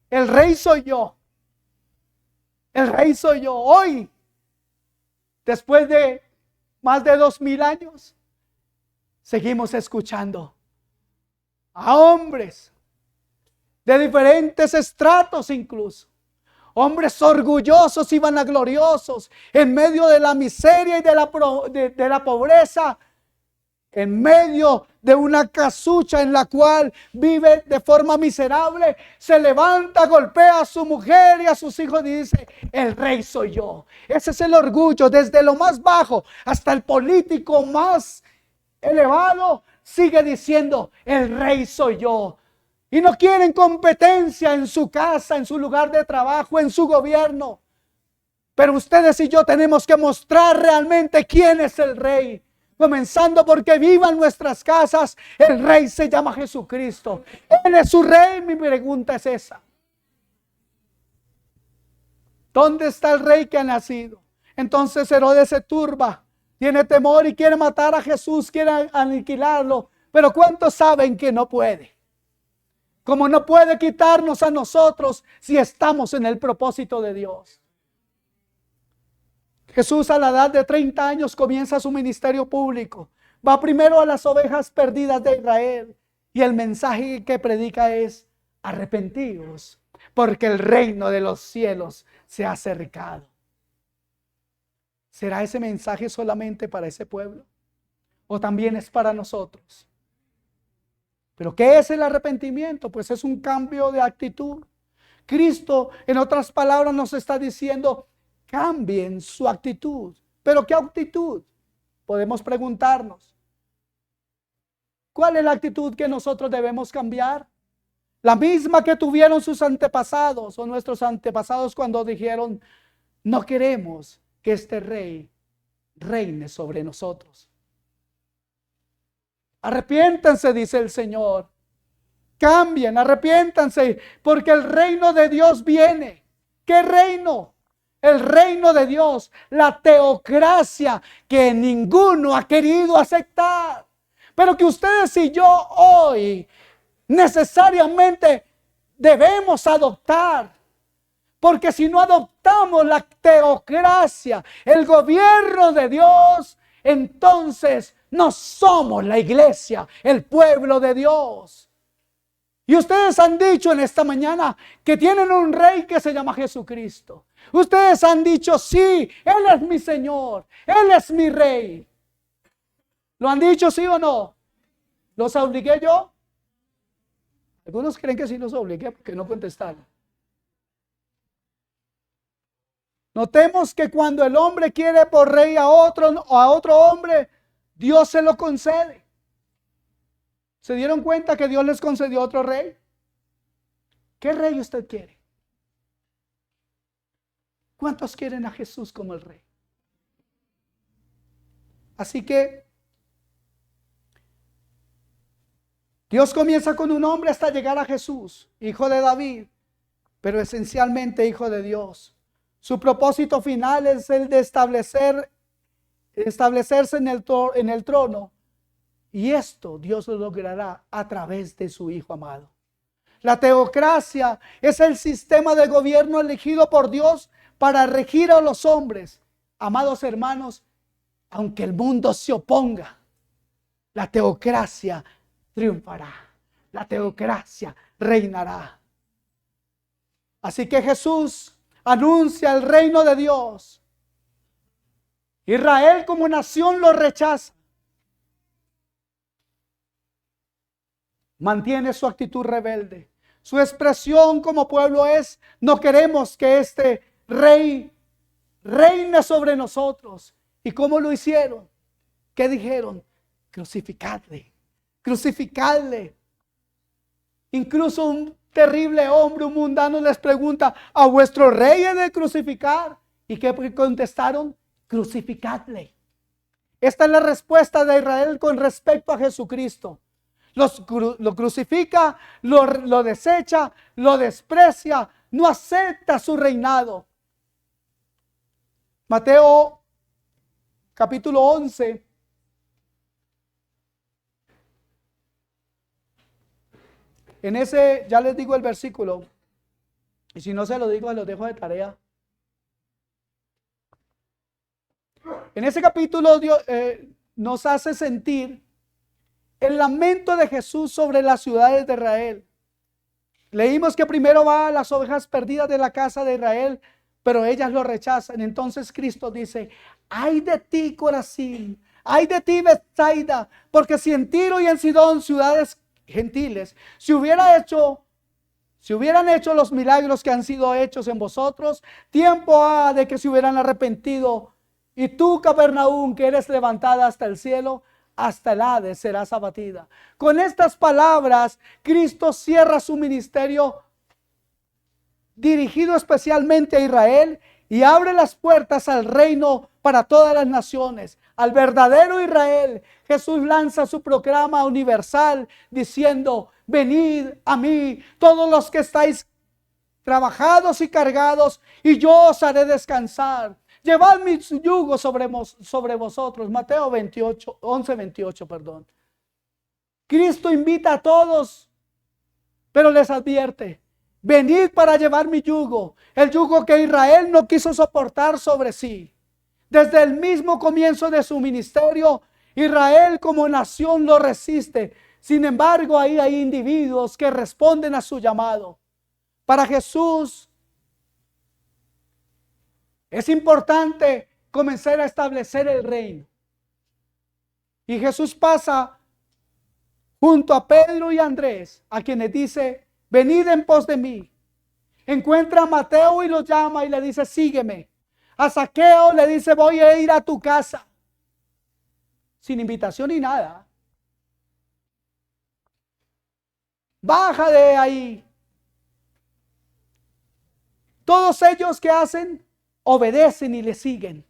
El rey soy yo. El rey soy yo. Hoy, después de más de 2000 años, seguimos escuchando a hombres de diferentes estratos, incluso hombres orgullosos y vanagloriosos, en medio de la miseria y de la pobreza, en medio de una casucha en la cual vive de forma miserable, se levanta, golpea a su mujer y a sus hijos y dice: el rey soy yo. Ese es el orgullo. Desde lo más bajo hasta el político más elevado sigue diciendo: el rey soy yo. Y no quieren competencia en su casa, en su lugar de trabajo, en su gobierno. Pero ustedes y yo tenemos que mostrar realmente quién es el rey. Comenzando porque viva en nuestras casas. El rey se llama Jesucristo. Él es su rey. Mi pregunta es esa: ¿dónde está el rey que ha nacido? Entonces Herodes se turba, tiene temor y quiere matar a Jesús, quiere aniquilarlo. Pero ¿cuántos saben que no puede? Como no puede quitarnos a nosotros si estamos en el propósito de Dios. Jesús, a la edad de 30 años, comienza su ministerio público. Va primero a las ovejas perdidas de Israel. Y el mensaje que predica es: arrepentíos, porque el reino de los cielos se ha acercado. ¿Será ese mensaje solamente para ese pueblo? ¿O también es para nosotros? ¿Pero qué es el arrepentimiento? Pues es un cambio de actitud. Cristo, en otras palabras, nos está diciendo: cambien su actitud. ¿Pero qué actitud? Podemos preguntarnos: ¿cuál es la actitud que nosotros debemos cambiar? La misma que tuvieron sus antepasados o nuestros antepasados cuando dijeron: no queremos que este rey reine sobre nosotros. Arrepiéntanse, dice el Señor. Cambien, arrepiéntanse, porque el reino de Dios viene. ¿Qué reino? El reino de Dios, la teocracia que ninguno ha querido aceptar, pero que ustedes y yo hoy necesariamente debemos adoptar. Porque si no adoptamos la teocracia, el gobierno de Dios, entonces no somos la iglesia, el pueblo de Dios. Y ustedes han dicho en esta mañana que tienen un rey que se llama Jesucristo. Ustedes han dicho: sí, Él es mi Señor, Él es mi rey. ¿Lo han dicho, sí o no? ¿Los obligué yo? Algunos creen que sí los obligué porque no contestaron. Notemos que cuando el hombre quiere por rey a otro hombre, Dios se lo concede. ¿Se dieron cuenta que Dios les concedió otro rey? ¿Qué rey usted quiere? ¿Cuántos quieren a Jesús como el rey? Así que Dios comienza con un hombre hasta llegar a Jesús, hijo de David, pero esencialmente hijo de Dios. Su propósito final es el de establecerse en el trono. Y esto Dios lo logrará a través de su Hijo amado. La teocracia es el sistema de gobierno elegido por Dios para regir a los hombres. Amados hermanos, aunque el mundo se oponga, la teocracia triunfará. La teocracia reinará. Así que Jesús anuncia el reino de Dios. Israel como nación lo rechaza. Mantiene su actitud rebelde. Su expresión como pueblo es: no queremos que este rey reine sobre nosotros. ¿Y cómo lo hicieron? ¿Qué dijeron? Crucificadle, crucificadle. Incluso un terrible hombre, un mundano, les pregunta: ¿a vuestro rey he de crucificar? ¿Y qué contestaron? Crucificadle. Esta es la respuesta de Israel con respecto a Jesucristo. Lo crucifica, lo desecha, lo desprecia, no acepta su reinado. Mateo capítulo 11. En ese, ya les digo el versículo, y si no se lo digo, se lo dejo de tarea. En ese capítulo Dios nos hace sentir el lamento de Jesús sobre las ciudades de Israel. Leímos que primero va a las ovejas perdidas de la casa de Israel, pero ellas lo rechazan. Entonces Cristo dice: ay de ti, Corazín, ay de ti, Betsaida, porque si en Tiro y en Sidón, ciudades gentiles, si hubieran hecho los milagros que han sido hechos en vosotros, tiempo ha de que se hubieran arrepentido. Y tú, Capernaum, que eres levantada hasta el cielo, hasta el Hades serás abatida. Con estas palabras, Cristo cierra su ministerio dirigido especialmente a Israel y abre las puertas al reino para todas las naciones. Al verdadero Israel, Jesús lanza su proclama universal diciendo: venid a mí todos los que estáis trabajados y cargados, y yo os haré descansar. Llevad mi yugo sobre vosotros. Mateo 11:28, perdón. Cristo invita a todos, pero les advierte: venid para llevar mi yugo. El yugo que Israel no quiso soportar sobre sí. Desde el mismo comienzo de su ministerio, Israel como nación lo resiste. Sin embargo, ahí hay individuos que responden a su llamado. Para Jesús es importante comenzar a establecer el reino. Y Jesús pasa junto a Pedro y Andrés, a quienes dice: venid en pos de mí. Encuentra a Mateo y lo llama y le dice: sígueme. A Zaqueo le dice: voy a ir a tu casa. Sin invitación ni nada. Baja de ahí. Todos ellos, que hacen, obedecen y le siguen.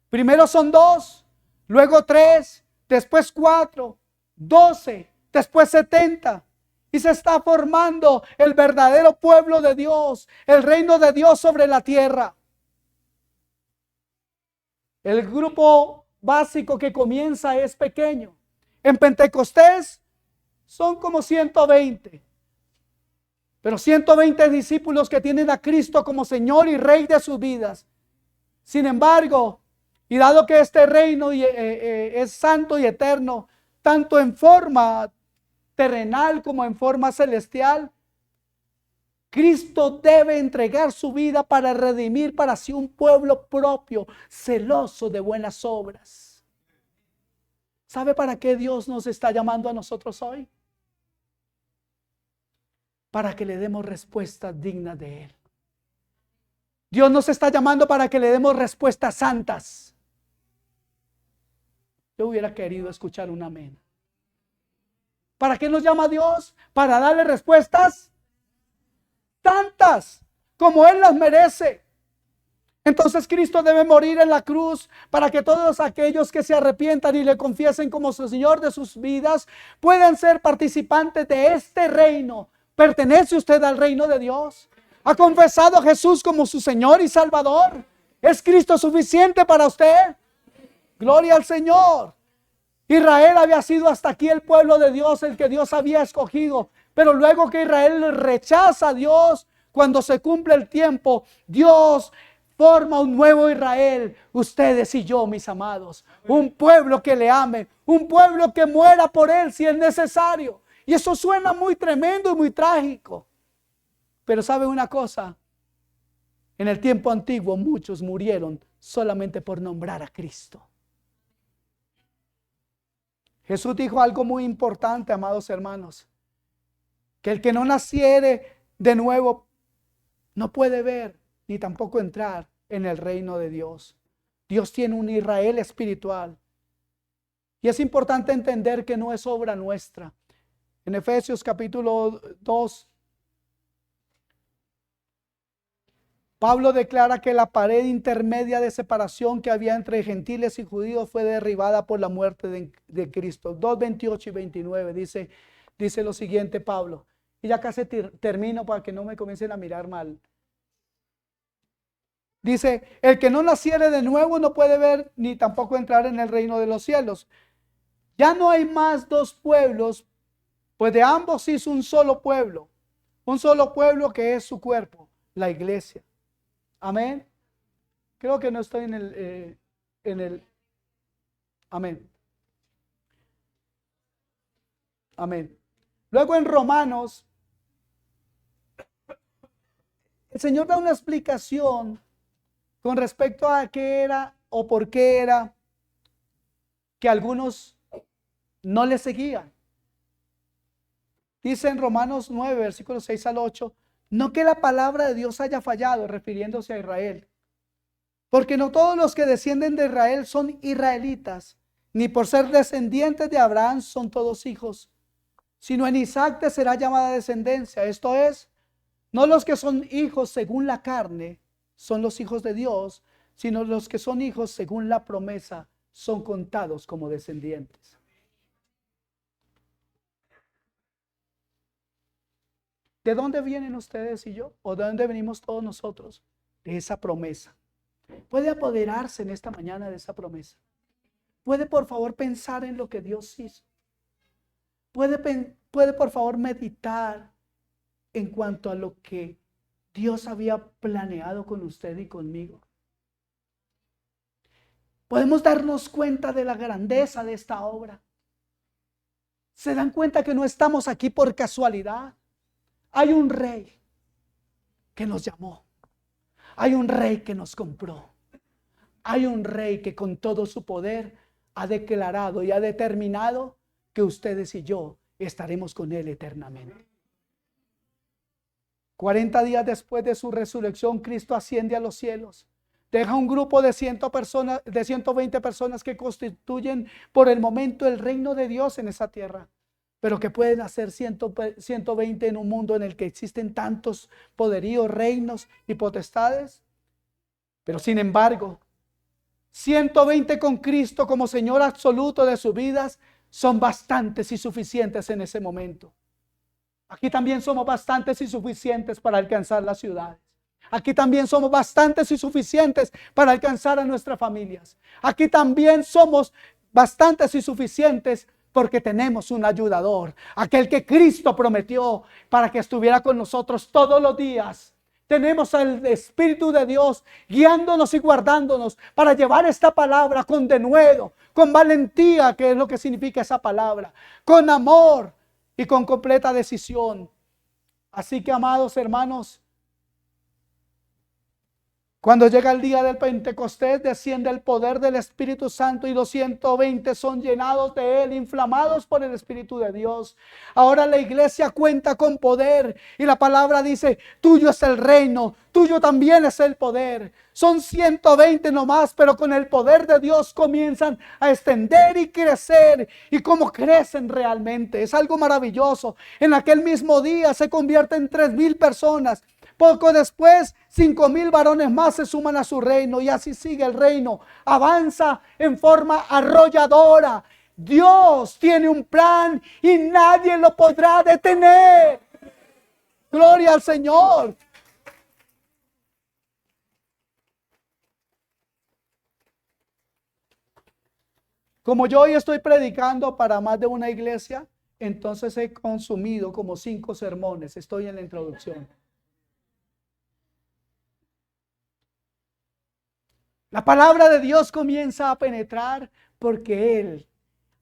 Primero son 2, luego 3, después 4, 12, después 70. Y se está formando el verdadero pueblo de Dios, el reino de Dios sobre la tierra. El grupo básico que comienza es pequeño. En Pentecostés son como 120. Pero 120 discípulos que tienen a Cristo como Señor y Rey de sus vidas. Sin embargo, y dado que este reino es santo y eterno, tanto en forma terrenal como en forma celestial, Cristo debe entregar su vida para redimir para sí un pueblo propio, celoso de buenas obras. ¿Sabe para qué Dios nos está llamando a nosotros hoy? Para que le demos respuestas dignas de Él. Dios nos está llamando para que le demos respuestas santas. Yo hubiera querido escuchar un amén. ¿Para qué nos llama Dios? Para darle respuestas santas, como Él las merece. Entonces Cristo debe morir en la cruz para que todos aquellos que se arrepientan y le confiesen como su Señor de sus vidas puedan ser participantes de este reino. ¿Pertenece usted al reino de Dios? ¿Ha confesado a Jesús como su Señor y Salvador? ¿Es Cristo suficiente para usted? Gloria al Señor. Israel había sido hasta aquí el pueblo de Dios, el que Dios había escogido. Pero luego que Israel rechaza a Dios, cuando se cumple el tiempo, Dios forma un nuevo Israel, ustedes y yo, mis amados. Un pueblo que le ame, un pueblo que muera por él si es necesario. Y eso suena muy tremendo y muy trágico. Pero ¿sabe una cosa? En el tiempo antiguo muchos murieron solamente por nombrar a Cristo. Jesús dijo algo muy importante, amados hermanos, que el que no naciere de nuevo no puede ver ni tampoco entrar en el reino de Dios. Dios tiene un Israel espiritual. Y es importante entender que no es obra nuestra. En Efesios capítulo 2, Pablo declara que la pared intermedia de separación que había entre gentiles y judíos fue derribada por la muerte de Cristo. 2, 28 y 29 dice lo siguiente Pablo. Y ya casi termino para que no me comiencen a mirar mal. Dice, el que no naciere de nuevo no puede ver ni tampoco entrar en el reino de los cielos. Ya no hay más dos pueblos, pues de ambos hizo un solo pueblo que es su cuerpo, la iglesia. Amén. Creo que no estoy en el amén. Amén. Luego en Romanos, el Señor da una explicación con respecto a qué era o por qué era que algunos no le seguían. Dice en Romanos 9, versículos 6 al 8, no que la palabra de Dios haya fallado, refiriéndose a Israel. Porque no todos los que descienden de Israel son israelitas, ni por ser descendientes de Abraham son todos hijos, sino en Isaac te será llamada descendencia. Esto es, no los que son hijos según la carne son los hijos de Dios, sino los que son hijos según la promesa son contados como descendientes. ¿De dónde vienen ustedes y yo? ¿O de dónde venimos todos nosotros? De esa promesa. ¿Puede apoderarse en esta mañana de esa promesa? ¿Puede por favor pensar en lo que Dios hizo? ¿Puede por favor meditar en cuanto a lo que Dios había planeado con usted y conmigo? Podemos darnos cuenta de la grandeza de esta obra. ¿Se dan cuenta que no estamos aquí por casualidad? Hay un rey que nos llamó. Hay un rey que nos compró. Hay un rey que con todo su poder ha declarado y ha determinado que ustedes y yo estaremos con él eternamente. 40 días después de su resurrección, Cristo asciende a los cielos. Deja un grupo de 120 personas que constituyen por el momento el reino de Dios en esa tierra. Pero que pueden hacer 120 en un mundo en el que existen tantos poderíos, reinos y potestades. Pero sin embargo, 120 con Cristo como Señor absoluto de sus vidas son bastantes y suficientes en ese momento. Aquí también somos bastantes y suficientes para alcanzar las ciudades. Aquí también somos bastantes y suficientes para alcanzar a nuestras familias. Aquí también somos bastantes y suficientes porque tenemos un ayudador, aquel que Cristo prometió para que estuviera con nosotros todos los días. Tenemos al Espíritu de Dios guiándonos y guardándonos para llevar esta palabra con denuedo, con valentía, que es lo que significa esa palabra, con amor y con completa decisión. Así que, amados hermanos, cuando llega el día del Pentecostés, desciende el poder del Espíritu Santo y los 120 son llenados de él, inflamados por el Espíritu de Dios. Ahora la iglesia cuenta con poder y la palabra dice, tuyo es el reino, tuyo también es el poder. Son 120 nomás, pero con el poder de Dios comienzan a extender y crecer. Y cómo crecen realmente, es algo maravilloso. En aquel mismo día se convierten en 3,000 personas. Poco después, 5,000 varones más se suman a su reino y así sigue el reino. Avanza en forma arrolladora. Dios tiene un plan y nadie lo podrá detener. Gloria al Señor. Como yo hoy estoy predicando para más de una iglesia, entonces he consumido como 5 sermones. Estoy en la introducción. La palabra de Dios comienza a penetrar porque Él,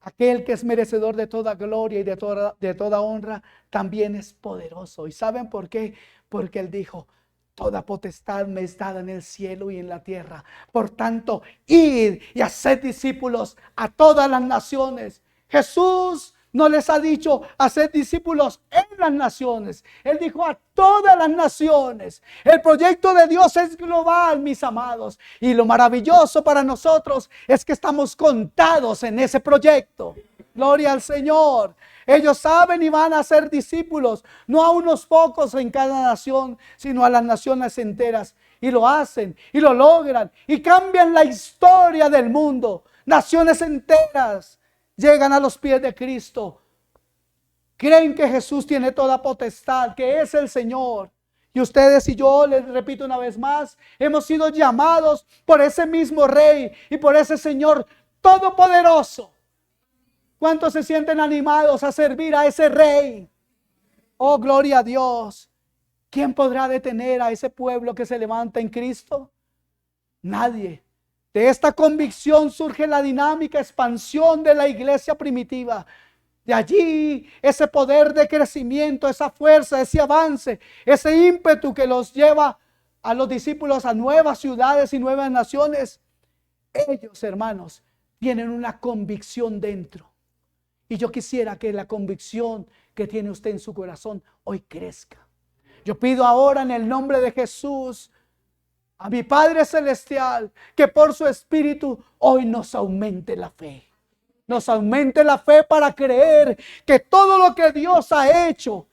aquel que es merecedor de toda gloria y de toda honra, también es poderoso. ¿Y saben por qué? Porque Él dijo: toda potestad me es dada en el cielo y en la tierra. Por tanto, id y haced discípulos a todas las naciones. Jesús no les ha dicho hacer discípulos en las naciones. Él dijo a todas las naciones. El proyecto de Dios es global, mis amados. Y lo maravilloso para nosotros es que estamos contados en ese proyecto. Gloria al Señor. Ellos saben y van a ser discípulos, no a unos pocos en cada nación, sino a las naciones enteras. Y lo hacen, y lo logran, y cambian la historia del mundo. Naciones enteras llegan a los pies de Cristo. Creen que Jesús tiene toda potestad, que es el Señor. Y ustedes y yo, les repito una vez más, hemos sido llamados por ese mismo Rey y por ese Señor todopoderoso. ¿Cuántos se sienten animados a servir a ese Rey? Oh, gloria a Dios. ¿Quién podrá detener a ese pueblo que se levanta en Cristo? Nadie. De esta convicción surge la dinámica expansión de la iglesia primitiva. De allí ese poder de crecimiento, esa fuerza, ese avance, ese ímpetu que los lleva a los discípulos a nuevas ciudades y nuevas naciones. Ellos, hermanos, tienen una convicción dentro. Y yo quisiera que la convicción que tiene usted en su corazón hoy crezca. Yo pido ahora en el nombre de Jesús a mi Padre Celestial que por su Espíritu hoy nos aumente la fe. Nos aumente la fe para creer que todo lo que Dios ha hecho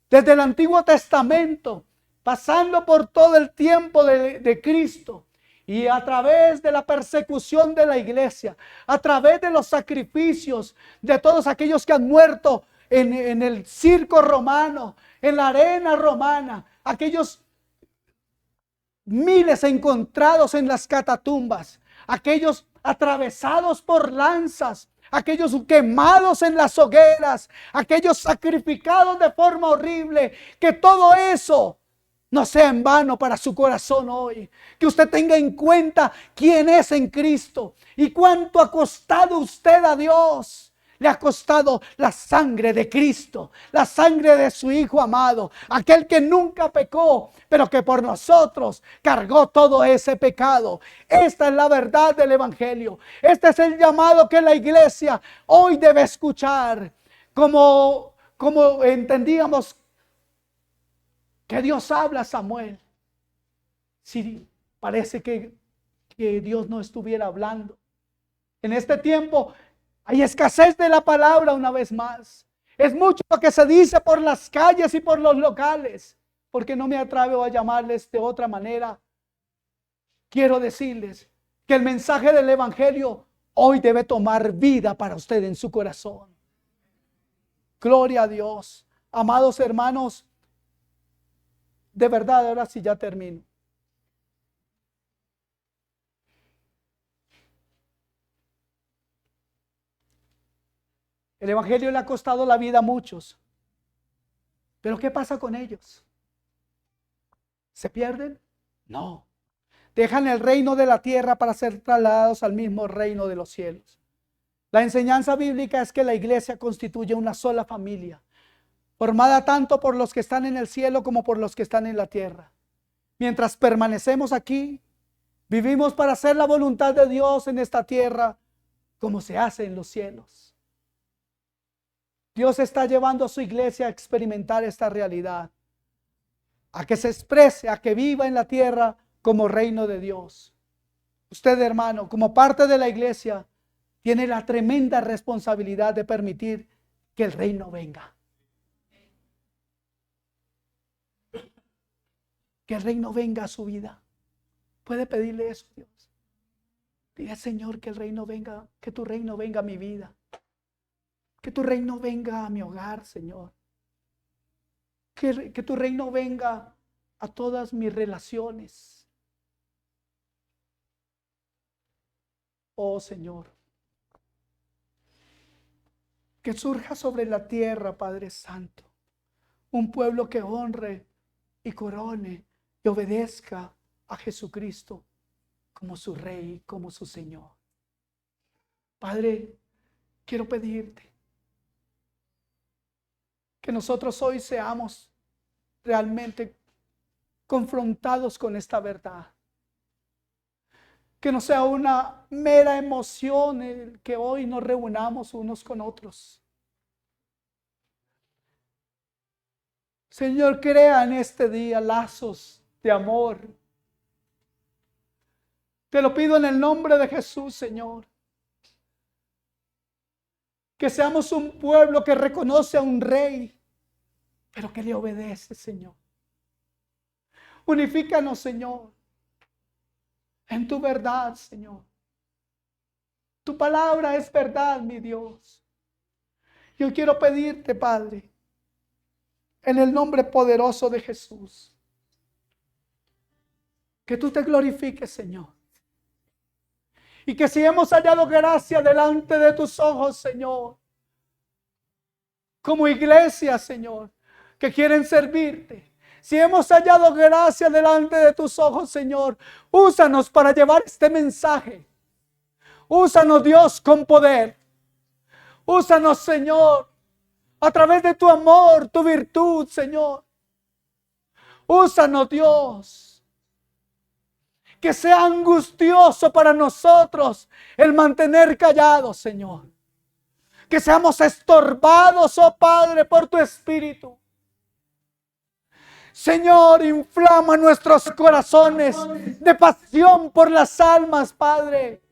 desde el Antiguo Testamento, pasando por todo el tiempo de Cristo, y a través de la persecución de la iglesia, a través de los sacrificios de todos aquellos que han muerto en el circo romano, en la arena romana, aquellos miles encontrados en las catatumbas, aquellos atravesados por lanzas, aquellos quemados en las hogueras, aquellos sacrificados de forma horrible, que todo eso no sea en vano para su corazón hoy. Que usted tenga en cuenta quién es en Cristo y cuánto ha costado usted a Dios. Le ha costado la sangre de Cristo, la sangre de su Hijo amado, aquel que nunca pecó, pero que por nosotros cargó todo ese pecado. Esta es la verdad del Evangelio. Este es el llamado que la iglesia hoy debe escuchar. Como entendíamos que Dios habla a Samuel. Si parece que Dios no estuviera hablando. En este tiempo hay escasez de la palabra una vez más. Es mucho lo que se dice por las calles y por los locales. Porque no me atrevo a llamarles de otra manera. Quiero decirles que el mensaje del Evangelio hoy debe tomar vida para usted en su corazón. Gloria a Dios. Amados hermanos, de verdad, ahora sí ya termino. El Evangelio le ha costado la vida a muchos. Pero ¿qué pasa con ellos? ¿Se pierden? No. Dejan el reino de la tierra para ser trasladados al mismo reino de los cielos. La enseñanza bíblica es que la iglesia constituye una sola familia, formada tanto por los que están en el cielo como por los que están en la tierra. Mientras permanecemos aquí, vivimos para hacer la voluntad de Dios en esta tierra como se hace en los cielos. Dios está llevando a su iglesia a experimentar esta realidad, a que se exprese, a que viva en la tierra como reino de Dios. Usted, hermano, como parte de la iglesia, tiene la tremenda responsabilidad de permitir que el reino venga. Que el reino venga a su vida. Puede pedirle eso a Dios. Dile, Señor, que el reino venga, que tu reino venga a mi vida. Que tu reino venga a mi hogar, Señor. Que tu reino venga a todas mis relaciones. Oh, Señor. Que surja sobre la tierra, Padre Santo, un pueblo que honre y corone y obedezca a Jesucristo como su Rey, como su Señor. Padre, quiero pedirte que nosotros hoy seamos realmente confrontados con esta verdad. Que no sea una mera emoción el que hoy nos reunamos unos con otros. Señor, crea en este día lazos de amor. Te lo pido en el nombre de Jesús, Señor. Que seamos un pueblo que reconoce a un rey, pero que le obedece, Señor. Unifícanos, Señor, en tu verdad, Señor. Tu palabra es verdad, mi Dios. Yo quiero pedirte, Padre, en el nombre poderoso de Jesús, que tú te glorifiques, Señor. Y que si hemos hallado gracia delante de tus ojos, Señor, como iglesia, Señor, que quieren servirte, si hemos hallado gracia delante de tus ojos, Señor, úsanos para llevar este mensaje. Úsanos, Dios, con poder. Úsanos, Señor, a través de tu amor, tu virtud, Señor. Úsanos, Dios. Que sea angustioso para nosotros el mantener callados, Señor. Que seamos estorbados, oh Padre, por tu Espíritu. Señor, inflama nuestros corazones de pasión por las almas, Padre.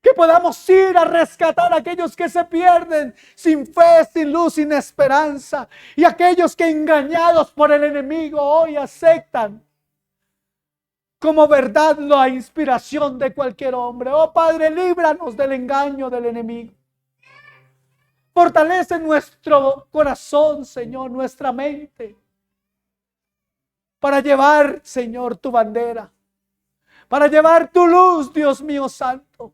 Que podamos ir a rescatar a aquellos que se pierden sin fe, sin luz, sin esperanza. Y aquellos que engañados por el enemigo hoy aceptan como verdad la inspiración de cualquier hombre. Oh Padre, líbranos del engaño del enemigo. Fortalece nuestro corazón, Señor, nuestra mente. Para llevar, Señor, tu bandera. Para llevar tu luz, Dios mío santo.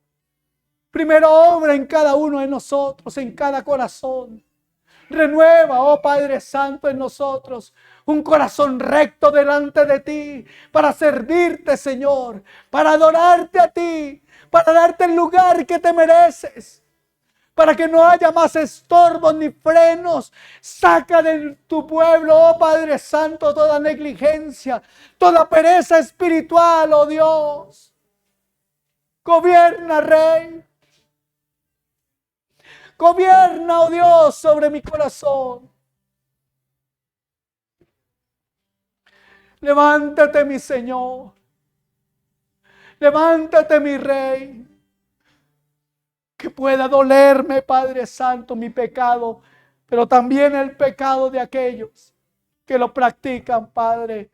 Primero obra en cada uno de nosotros, en cada corazón. Renueva, oh Padre Santo, en nosotros un corazón recto delante de ti, para servirte, Señor, para adorarte a ti, para darte el lugar que te mereces, para que no haya más estorbos ni frenos. Saca de tu pueblo, oh Padre Santo, toda negligencia, toda pereza espiritual, oh Dios. Gobierna, Rey. Gobierna, oh Dios, sobre mi corazón. Levántate, mi Señor. Levántate, mi Rey. Que pueda dolerme, Padre Santo, mi pecado, pero también el pecado de aquellos que lo practican, Padre,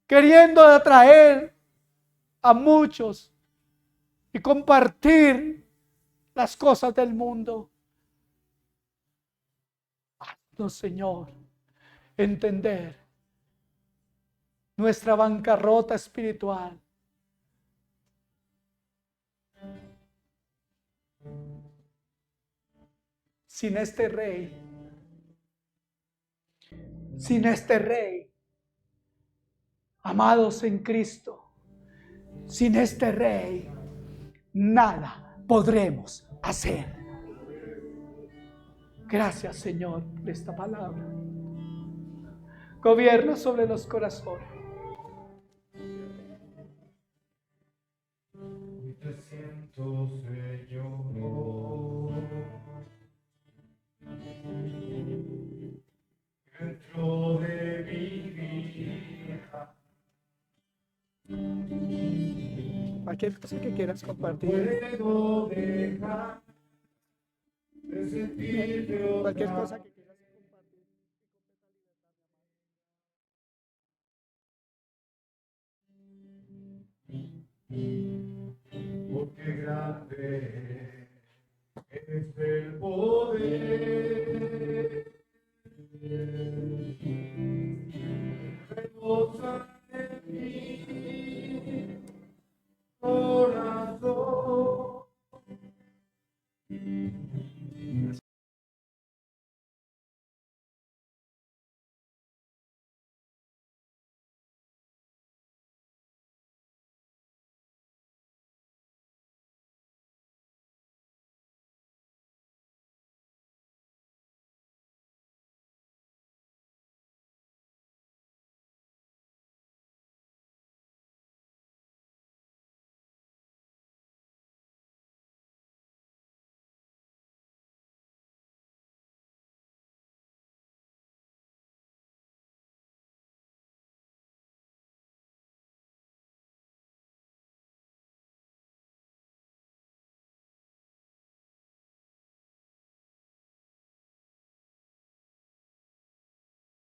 queriendo atraer a muchos y compartir las cosas del mundo. Haznos, Señor, entender nuestra bancarrota espiritual. Sin este Rey, amados en Cristo, sin este Rey, nada podremos hacer. Gracias, Señor, por esta palabra. Gobierna sobre los corazones. Te siento, Señor, dentro de mi vida. Cualquier cosa que quieras compartir. Puedo dejar de sentirte Cualquier otra cosa que quieras compartir. porque grande es